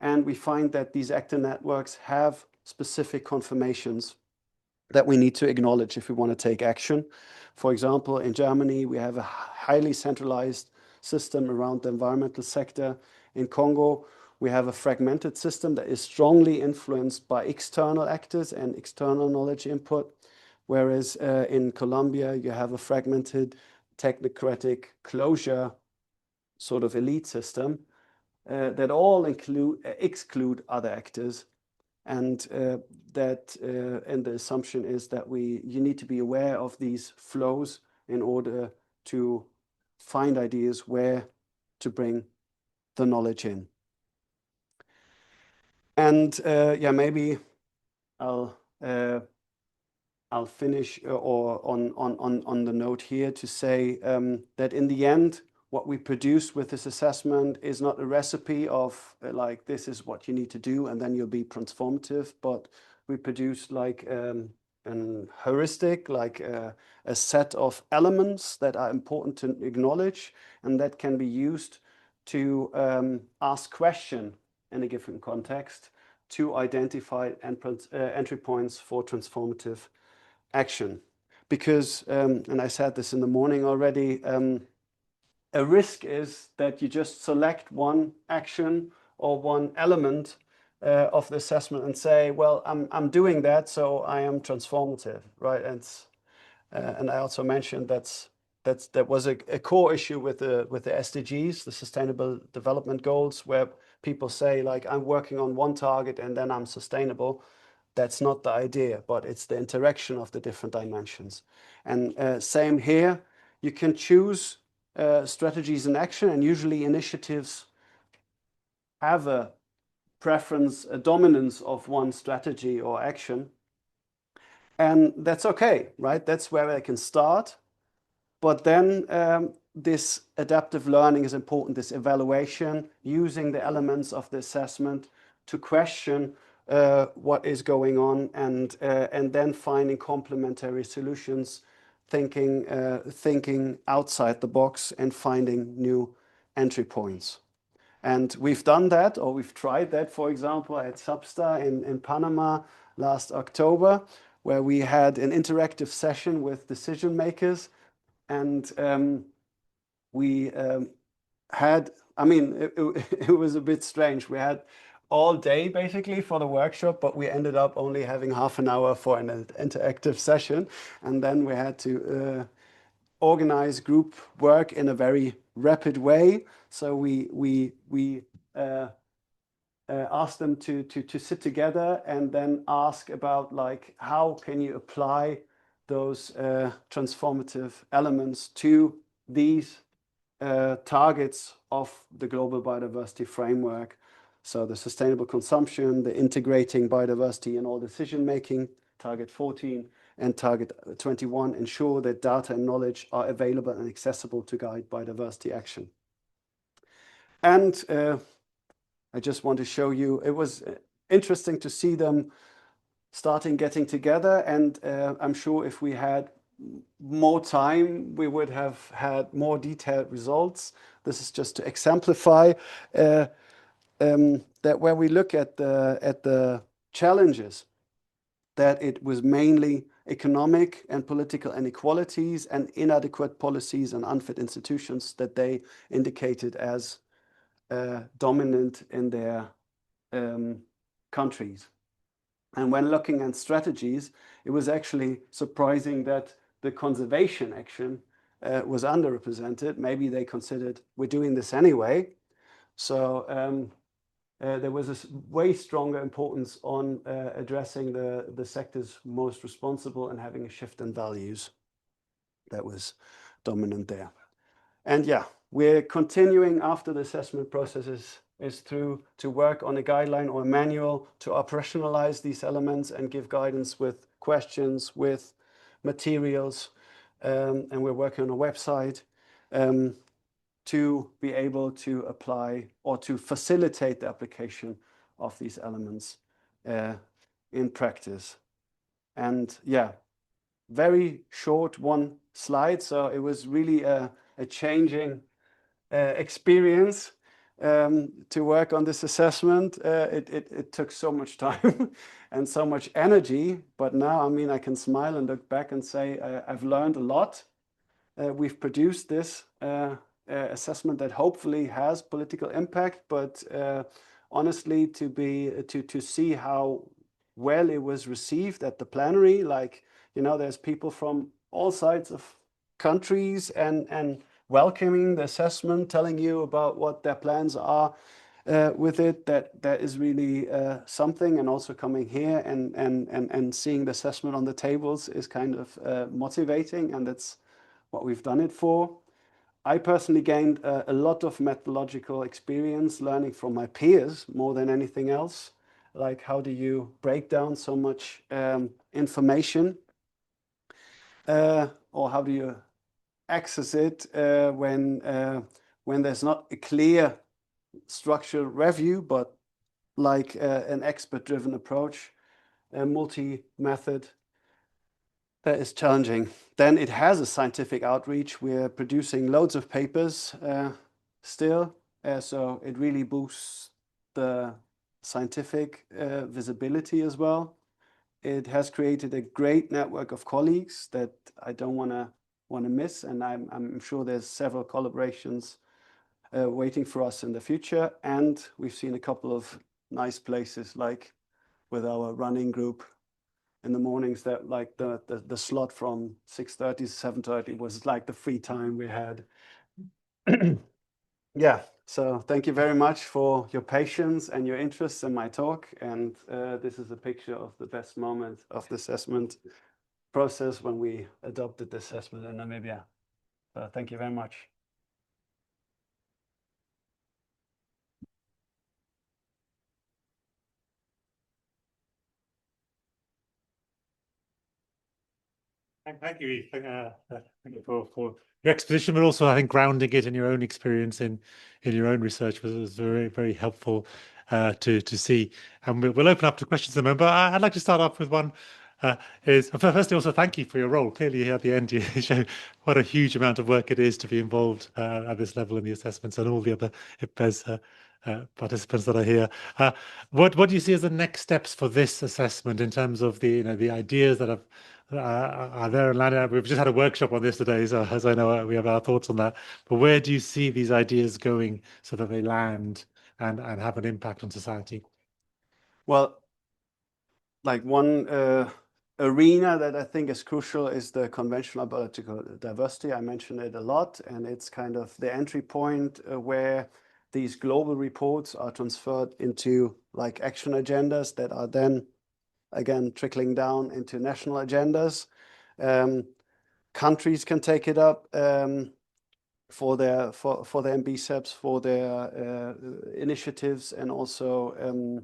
And we find that these actor networks have specific confirmations that we need to acknowledge if we want to take action. For example, in Germany, we have a highly centralized system around the environmental sector. In Congo, we have a fragmented system that is strongly influenced by external actors and external knowledge input. Whereas in Colombia, you have a fragmented technocratic closure sort of elite system that all exclude other actors. And the assumption is that you need to be aware of these flows in order to find ideas where to bring the knowledge in. And yeah, maybe I'll finish on the note here to say that in the end, what we produce with this assessment is not a recipe of like, this is what you need to do and then you'll be transformative, but we produce like an heuristic, like a set of elements that are important to acknowledge and that can be used to ask question in a given context to identify entry points for transformative action. Because, and I said this in the morning already, a risk is that you just select one action or one element of the assessment and say, well, I'm doing that, so I am transformative, right? And I also mentioned that was a core issue with the SDGs, the Sustainable Development Goals, where people say, like, I'm working on one target and then I'm sustainable. That's not the idea, but it's the interaction of the different dimensions. And same here, you can choose strategies in action, and usually initiatives have a preference, a dominance of one strategy or action. And that's okay, right? That's where I can start. But then this adaptive learning is important, this evaluation, using the elements of the assessment to question what is going on and then finding complementary solutions, thinking outside the box and finding new entry points. And we've done that, or we've tried that, for example, at Substar in Panama last October, where we had an interactive session with decision makers. And we had, I mean, it was a bit strange. We had all day basically for the workshop, but we ended up only having half an hour for an interactive session. And then we had to organize group work in a very rapid way. So we asked them to sit together and then ask about, like, how can you apply those transformative elements to these targets of the global biodiversity framework. So the sustainable consumption, the integrating biodiversity in all decision making, target 14 and target 21, ensure that data and knowledge are available and accessible to guide biodiversity action. And I just want to show you, it was interesting to see them starting getting together, and I'm sure if we had more time, we would have had more detailed results. This is just to exemplify that when we look at the challenges, that it was mainly economic and political inequalities and inadequate policies and unfit institutions that they indicated as dominant in their countries. And when looking at strategies, it was actually surprising that the conservation action was underrepresented. Maybe they considered, we're doing this anyway. So there was a way stronger importance on addressing the sectors most responsible and having a shift in values that was dominant there. And yeah, we're continuing after the assessment process is through to work on a guideline or a manual to operationalize these elements and give guidance with questions, with materials. And we're working on a website to be able to apply or to facilitate the application of these elements in practice. And yeah, very short one slide. So it was really a changing experience to work on this assessment. It took so much time and so much energy, but now, I mean, I can smile and look back and say I've learned a lot. We've produced this assessment that hopefully has political impact, but honestly, to see how well it was received at the plenary, like, you know, there's people from all sides of countries and welcoming the assessment, telling you about what their plans are with it. That is really something. And also coming here and seeing the assessment on the tables is kind of motivating, and that's what we've done it for. I personally gained a lot of methodological experience learning from my peers more than anything else. Like, how do you break down so much information? Or how do you access it when there's not a clear structural review, but like an expert-driven approach, a multi-method, that is challenging. Then it has a scientific outreach. We're producing loads of papers still, so it really boosts the scientific visibility as well. It has created a great network of colleagues that I don't want to miss, and I'm sure there's several collaborations waiting for us in the future. And we've seen a couple of nice places, like with our running group in the mornings, that like the slot from 6:30 to 7:30 was like the free time we had. Yeah, so thank you very much for your patience and your interest in my talk. And this is a picture of the best moment of the assessment process when we adopted the assessment in Namibia. So thank you very much. Thank you, Yves. Thank you for your exposition, but also I think grounding it in your own experience in your own research was very, very helpful to see. And we'll open up to questions in a moment. But I'd like to start off with one. Firstly, also thank you for your role. Clearly, at the end, you show what a huge amount of work it is to be involved at this level in the assessments and all the other IPBES participants that are here. What do you see as the next steps for this assessment in terms of the the ideas that are there and landed? We've just had a workshop on this today, so as I know, we have our thoughts on that. But where do you see these ideas going so that they land and have an impact on society? Well, like one arena that I think is crucial is the conventional biological diversity. I mentioned it a lot, and it's kind of the entry point where these global reports are transferred into like action agendas that are then again trickling down into national agendas. Countries can take it up for their MBSEPs, for their initiatives, and also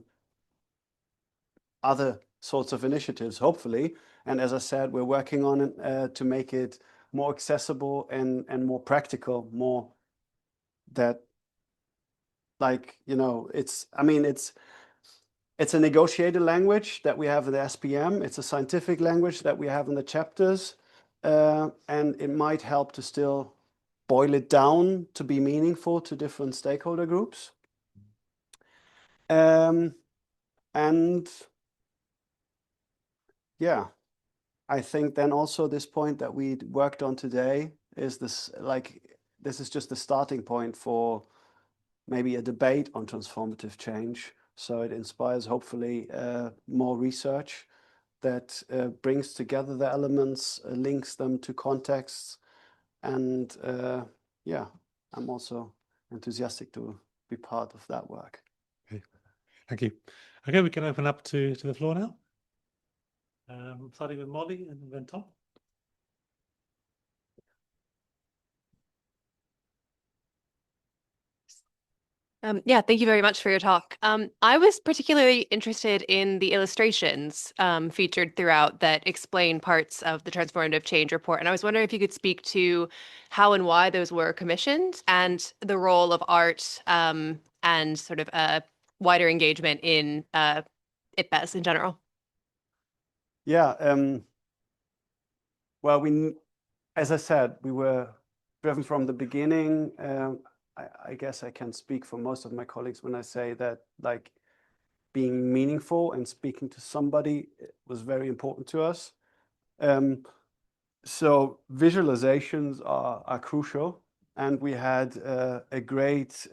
other sorts of initiatives, hopefully. And as I said, we're working on it to make it more accessible and more practical, more that, like, you know, it's a negotiated language that we have in the SPM. It's a scientific language that we have in the chapters, and it might help to still boil it down to be meaningful to different stakeholder groups. And yeah, I think then also this point that we worked on today is this, like, this is just the starting point for maybe a debate on transformative change. So it inspires hopefully more research that brings together the elements, links them to contexts. And yeah, I'm also enthusiastic to be part of that work. Okay. Thank you. Okay, we can open up to the floor now. Starting with Molly and then Tom. Yeah, thank you very much for your talk. I was particularly interested in the illustrations featured throughout that explain parts of the Transformative Change report. And I was wondering if you could speak to how and why those were commissioned and the role of art and sort of wider engagement in IPBES in general. Yeah, well, as I said, we were driven from the beginning. I guess I can speak for most of my colleagues when I say that, like, being meaningful and speaking to somebody was very important to us. So visualizations are crucial, and we had a great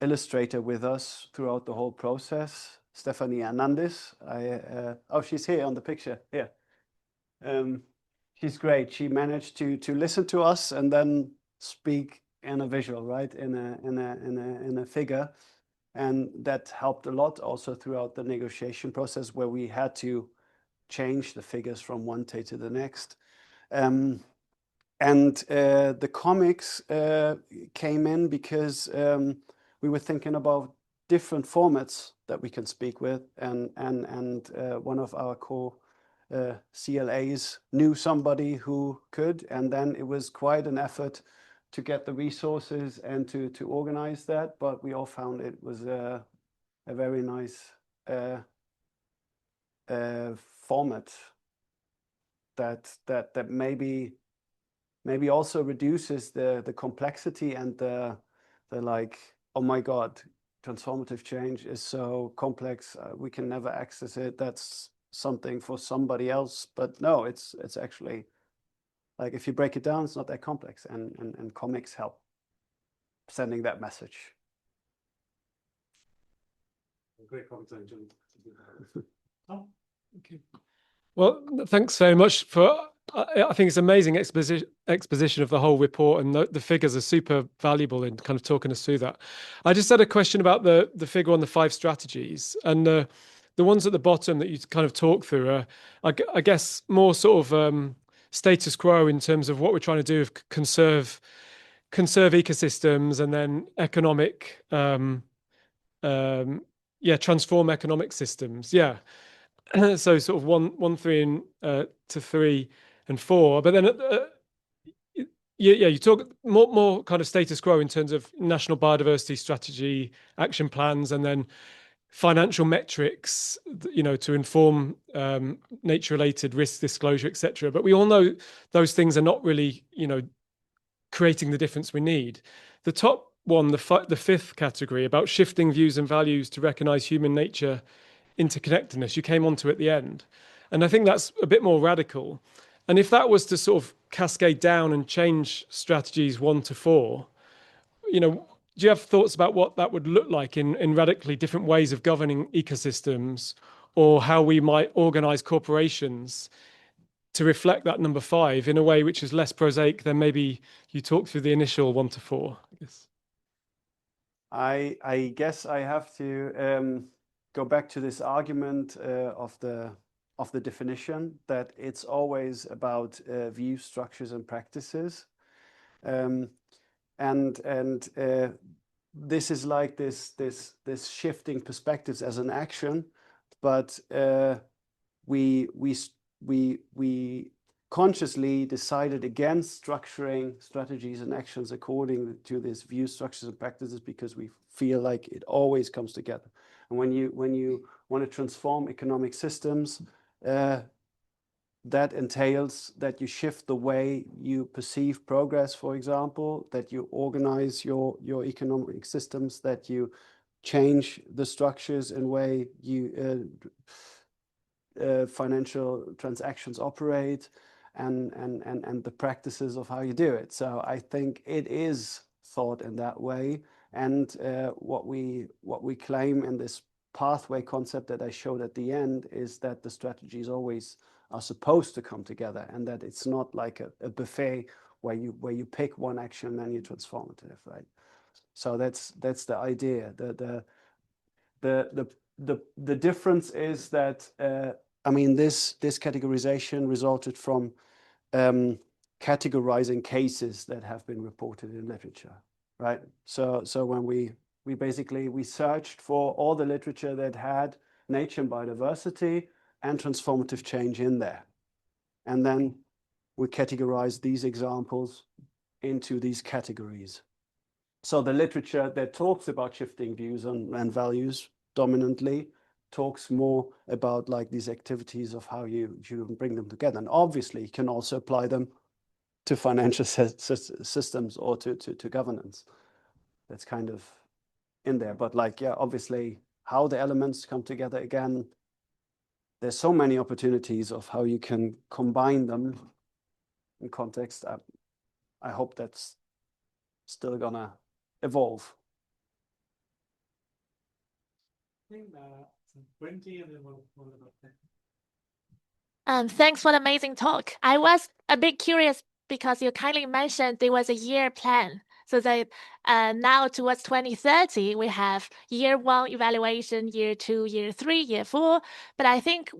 illustrator with us throughout the whole process, Stephanie Hernandez. Oh, she's here on the picture. Yeah, she's great. She managed to listen to us and then speak in a visual, right, in a figure, and that helped a lot also throughout the negotiation process where we had to change the figures from one day to the next. And the comics came in because we were thinking about different formats that we can speak with, and one of our core CLAs knew somebody who could, and then it was quite an effort to get the resources and to organize that, but we all found it was a very nice format that maybe also reduces the complexity and the like, oh my God, transformative change is so complex, we can never access it. That's something for somebody else. But no, it's actually, like, if you break it down, it's not that complex, and comics help sending that message. Great comments, John. Oh, thank you. Well, thanks very much for, I think it's amazing exposition of the whole report, and the figures are super valuable in kind of talking us through that. I just had a question about the figure on the 5 strategies, and the ones at the bottom that you kind of talk through are, I guess, more sort of status quo in terms of what we're trying to do of conserve ecosystems, and then economic, transform economic systems. Yeah. So sort of 1, 3, and to 3 and 4, but then you talk more kind of status quo in terms of national biodiversity strategy, action plans, and then financial metrics, you know, to inform nature-related risk disclosure, etc. But we all know those things are not really, you know, creating the difference we need. The top one, the fifth category about shifting views and values to recognize human nature interconnectedness, you came on to at the end. And I think that's a bit more radical. And if that was to sort of cascade down and change strategies 1 to 4, you know, do you have thoughts about what that would look like in radically different ways of governing ecosystems, or how we might organize corporations to reflect that number 5 in a way which is less prosaic than maybe you talked through the initial 1 to 4, I guess? I guess I have to go back to this argument of the definition that it's always about views, structures, and practices, and this is like this shifting perspectives as an action, but we consciously decided against structuring strategies and actions according to these views, structures, and practices because we feel like it always comes together. And when you want to transform economic systems, that entails that you shift the way you perceive progress, for example, that you organize your economic systems, that you change the structures and way you financial transactions operate, and the practices of how you do it. So I think it is thought in that way, and what we claim in this pathway concept that I showed at the end is that the strategies always are supposed to come together, and that it's not like a buffet where you pick one action and then you transformative, right? So that's the idea. The difference is that I mean, this categorization resulted from categorizing cases that have been reported in literature, right? So when we basically searched for all the literature that had nature and biodiversity and transformative change in there, and then we categorized these examples into these categories. So the literature that talks about shifting views and values dominantly talks more about like these activities of how you bring them together, and obviously you can also apply them to financial systems or to governance. That's kind of in there, but like, yeah, obviously how the elements come together, again, there's so many opportunities of how you can combine them in context. I hope that's still gonna evolve. I think Wendy, and then we'll Thanks for the amazing talk. I was a bit curious because you kindly mentioned there was a year plan. So that now towards 2030, we have year 1 evaluation, year 2, year 3, year 4. But I think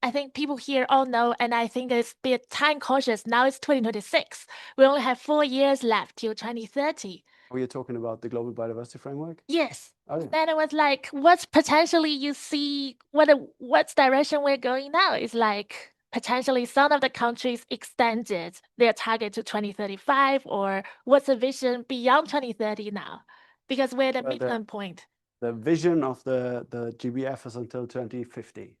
I think people here all know, and I think it's a bit time cautious. Now it's 2026. We only have 4 years left till 2030. Were you talking about the Global Biodiversity Framework? Yes. Oh, yeah. Then it was like, what's potentially you see, what's direction we're going now? Is like potentially some of the countries extended their target to 2035, or what's the vision beyond 2030 now? Because we're at the midterm point. The vision of the GBF is until 2050.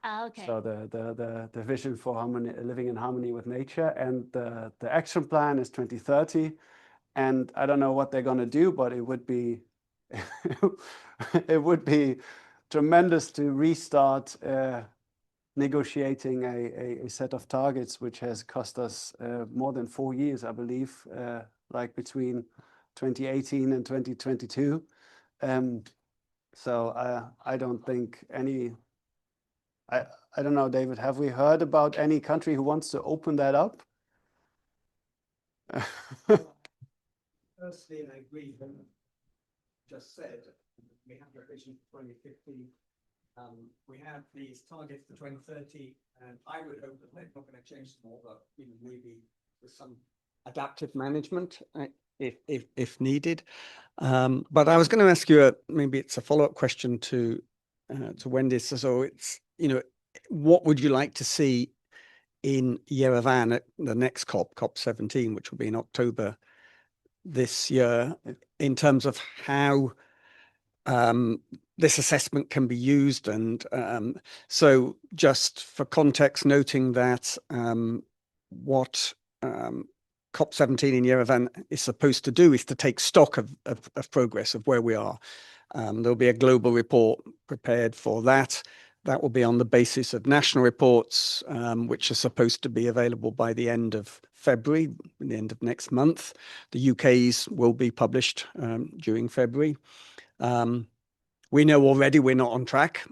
Okay. So the vision for harmony, living in harmony with nature, and the action plan is 2030. And I don't know what they're going to do, but it would be it would be tremendous to restart negotiating a set of targets, which has cost us more than 4 years, I believe, like between 2018 and 2022. So I don't think any. I don't know, David. Have we heard about any country who wants to open that up? Firstly, I agree with what you just said. We have a vision for 2050. We have these targets for 2030, and I would hope that they're not going to change them all, but maybe with some adaptive management if needed. But I was going to ask you maybe it's a follow-up question to Wendy. So it's, what would you like to see in Yerevan at the next COP17, which will be in October this year, in terms of how this assessment can be used? And so just for context, noting that what COP17 in Yerevan is supposed to do is to take stock of progress of where we are. There'll be a global report prepared for that. That will be on the basis of national reports, which are supposed to be available by the end of February, the end of next month. The UK's will be published during February. We know already we're not on track.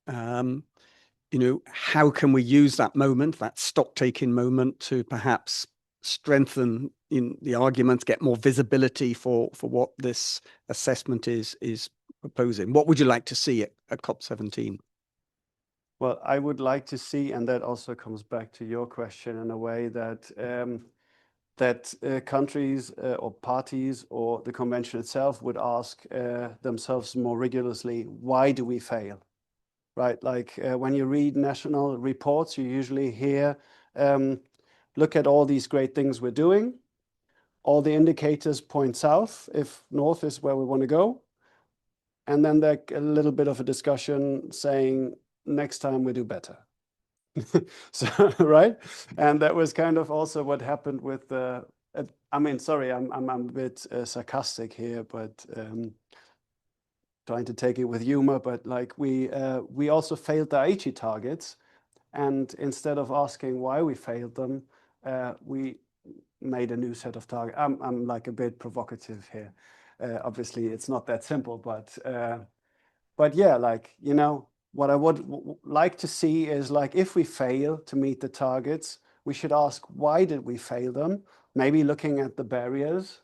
You know, how can we use that moment, that stock-taking moment, to perhaps strengthen in the arguments, get more visibility for what this assessment is proposing? What would you like to see at COP17? Well, I would like to see, and that also comes back to your question in a way, that countries or parties or the convention itself would ask themselves more rigorously, why do we fail? Right? Like when you read national reports, you usually hear, look at all these great things we're doing. All the indicators point south if north is where we want to go. And then there's a little bit of a discussion saying, next time we do better. So, right? And that was kind of also what happened with the, I mean, sorry, I'm a bit sarcastic here, but trying to take it with humor, but like we also failed the Aichi targets, and instead of asking why we failed them, we made a new set of targets. I'm like a bit provocative here. Obviously, it's not that simple, but yeah, like, you know, what I would like to see is, like, if we fail to meet the targets, we should ask, why did we fail them? Maybe looking at the barriers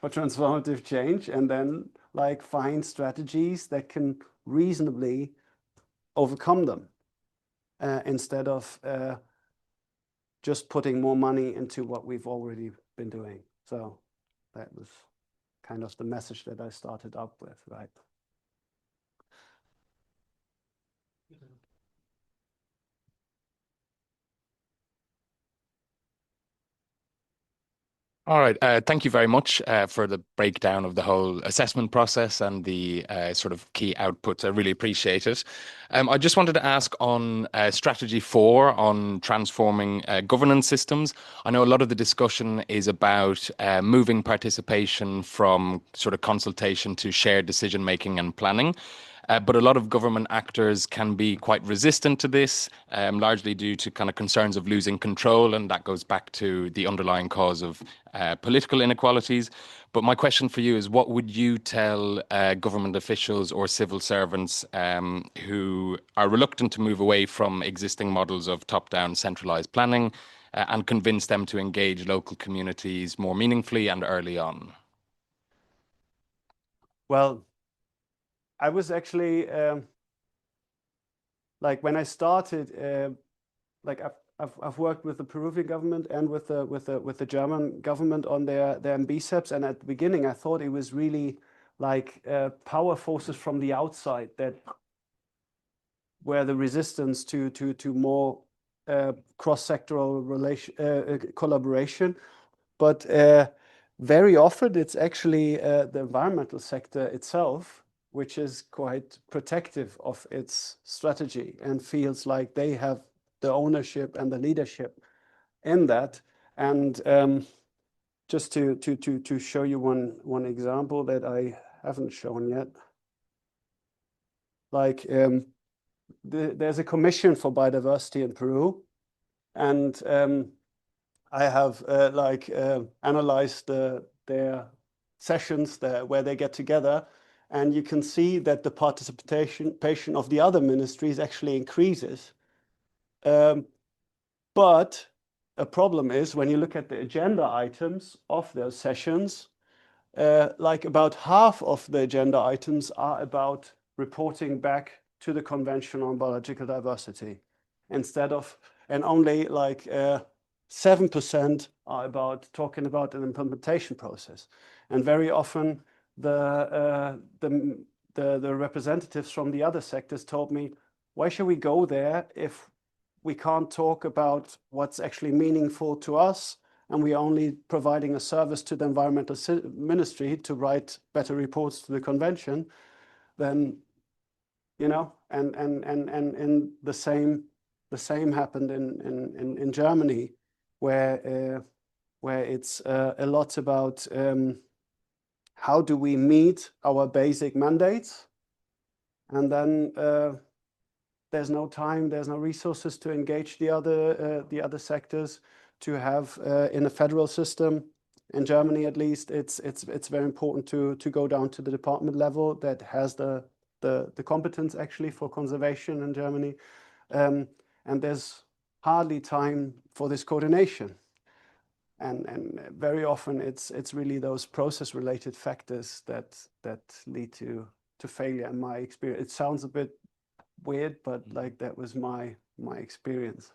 for transformative change, and then like find strategies that can reasonably overcome them, instead of just putting more money into what we've already been doing. So that was kind of the message that I started up with, right? All right. Thank you very much for the breakdown of the whole assessment process and the sort of key outputs. I really appreciate it. I just wanted to ask on strategy 4 on transforming governance systems. I know a lot of the discussion is about moving participation from sort of consultation to shared decision making and planning. But a lot of government actors can be quite resistant to this, largely due to kind of concerns of losing control, and that goes back to the underlying cause of political inequalities. But my question for you is, what would you tell government officials or civil servants who are reluctant to move away from existing models of top-down centralized planning and convince them to engage local communities more meaningfully and early on? Well, I was actually like when I started, like I've worked with the Peruvian government and with the German government on their MBCEPs, and at the beginning I thought it was really like power forces from the outside that were the resistance to more cross-sectoral collaboration, but very often it's actually the environmental sector itself which is quite protective of its strategy and feels like they have the ownership and the leadership in that. And just to show you one example that I haven't shown yet, like there's a commission for biodiversity in Peru, and I have analyzed their sessions where they get together, and you can see that the participation of the other ministries actually increases. But a problem is when you look at the agenda items of those sessions, like about half of the agenda items are about reporting back to the Convention on Biological Diversity, and only like 7% are about talking about an implementation process. And very often the representatives from the other sectors told me, why should we go there if we can't talk about what's actually meaningful to us, and we're only providing a service to the environmental ministry to write better reports to the convention? Then, you know, and the same happened in Germany, where where it's a lot about how do we meet our basic mandates, and then there's no time, there's no resources to engage the other sectors. To have in a federal system, in Germany at least, it's very important to go down to the department level that has the competence actually for conservation in Germany, and there's hardly time for this coordination. And very often it's really those process-related factors that lead to failure. In my experience, it sounds a bit weird, but like that was my experience.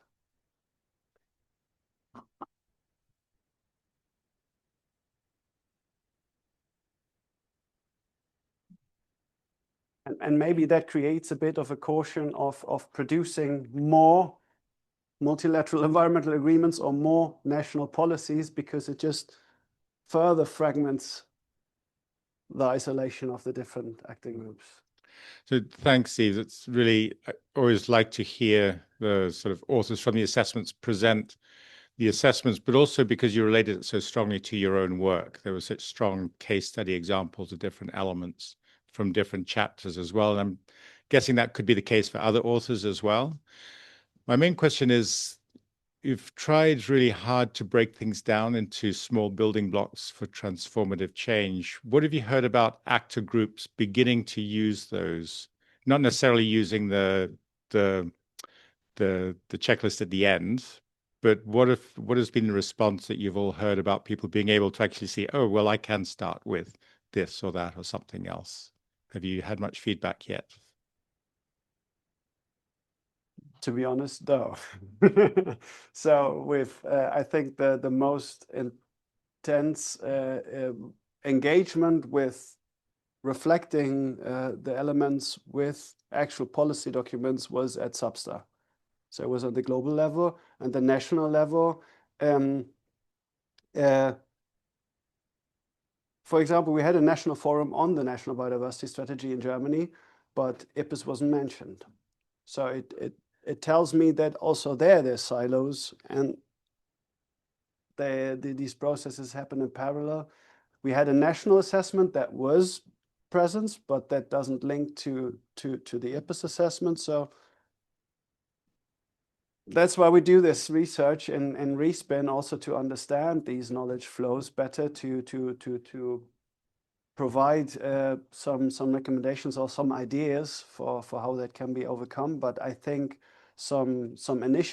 And maybe that creates a bit of a caution of producing more multilateral environmental agreements or more national policies, because it just further fragments the isolation of the different acting groups. So thanks, Yves. It's really, I always like to hear the sort of authors from the assessments present the assessments, but also because you related it so strongly to your own work. There were such strong case study examples of different elements from different chapters as well. And I'm guessing that could be the case for other authors as well. My main question is, you've tried really hard to break things down into small building blocks for transformative change. What have you heard about actor groups beginning to use those? Not necessarily using the checklist at the end, but what has been the response that you've all heard about people being able to actually see, oh, well, I can start with this or that or something else? Have you had much feedback yet? To be honest, no. So with I think the most intense engagement with reflecting the elements with actual policy documents was at Substar. So it was on the global level and the national level. For example, we had a national forum on the national biodiversity strategy in Germany, but IPBES wasn't mentioned. So it tells me that also there's silos, and these processes happen in parallel. We had a national assessment that was present, but that doesn't link to the IPBES assessment. So that's why we do this research and respin, also to understand these knowledge flows better, to provide some recommendations or some ideas for how that can be overcome. But I think some initial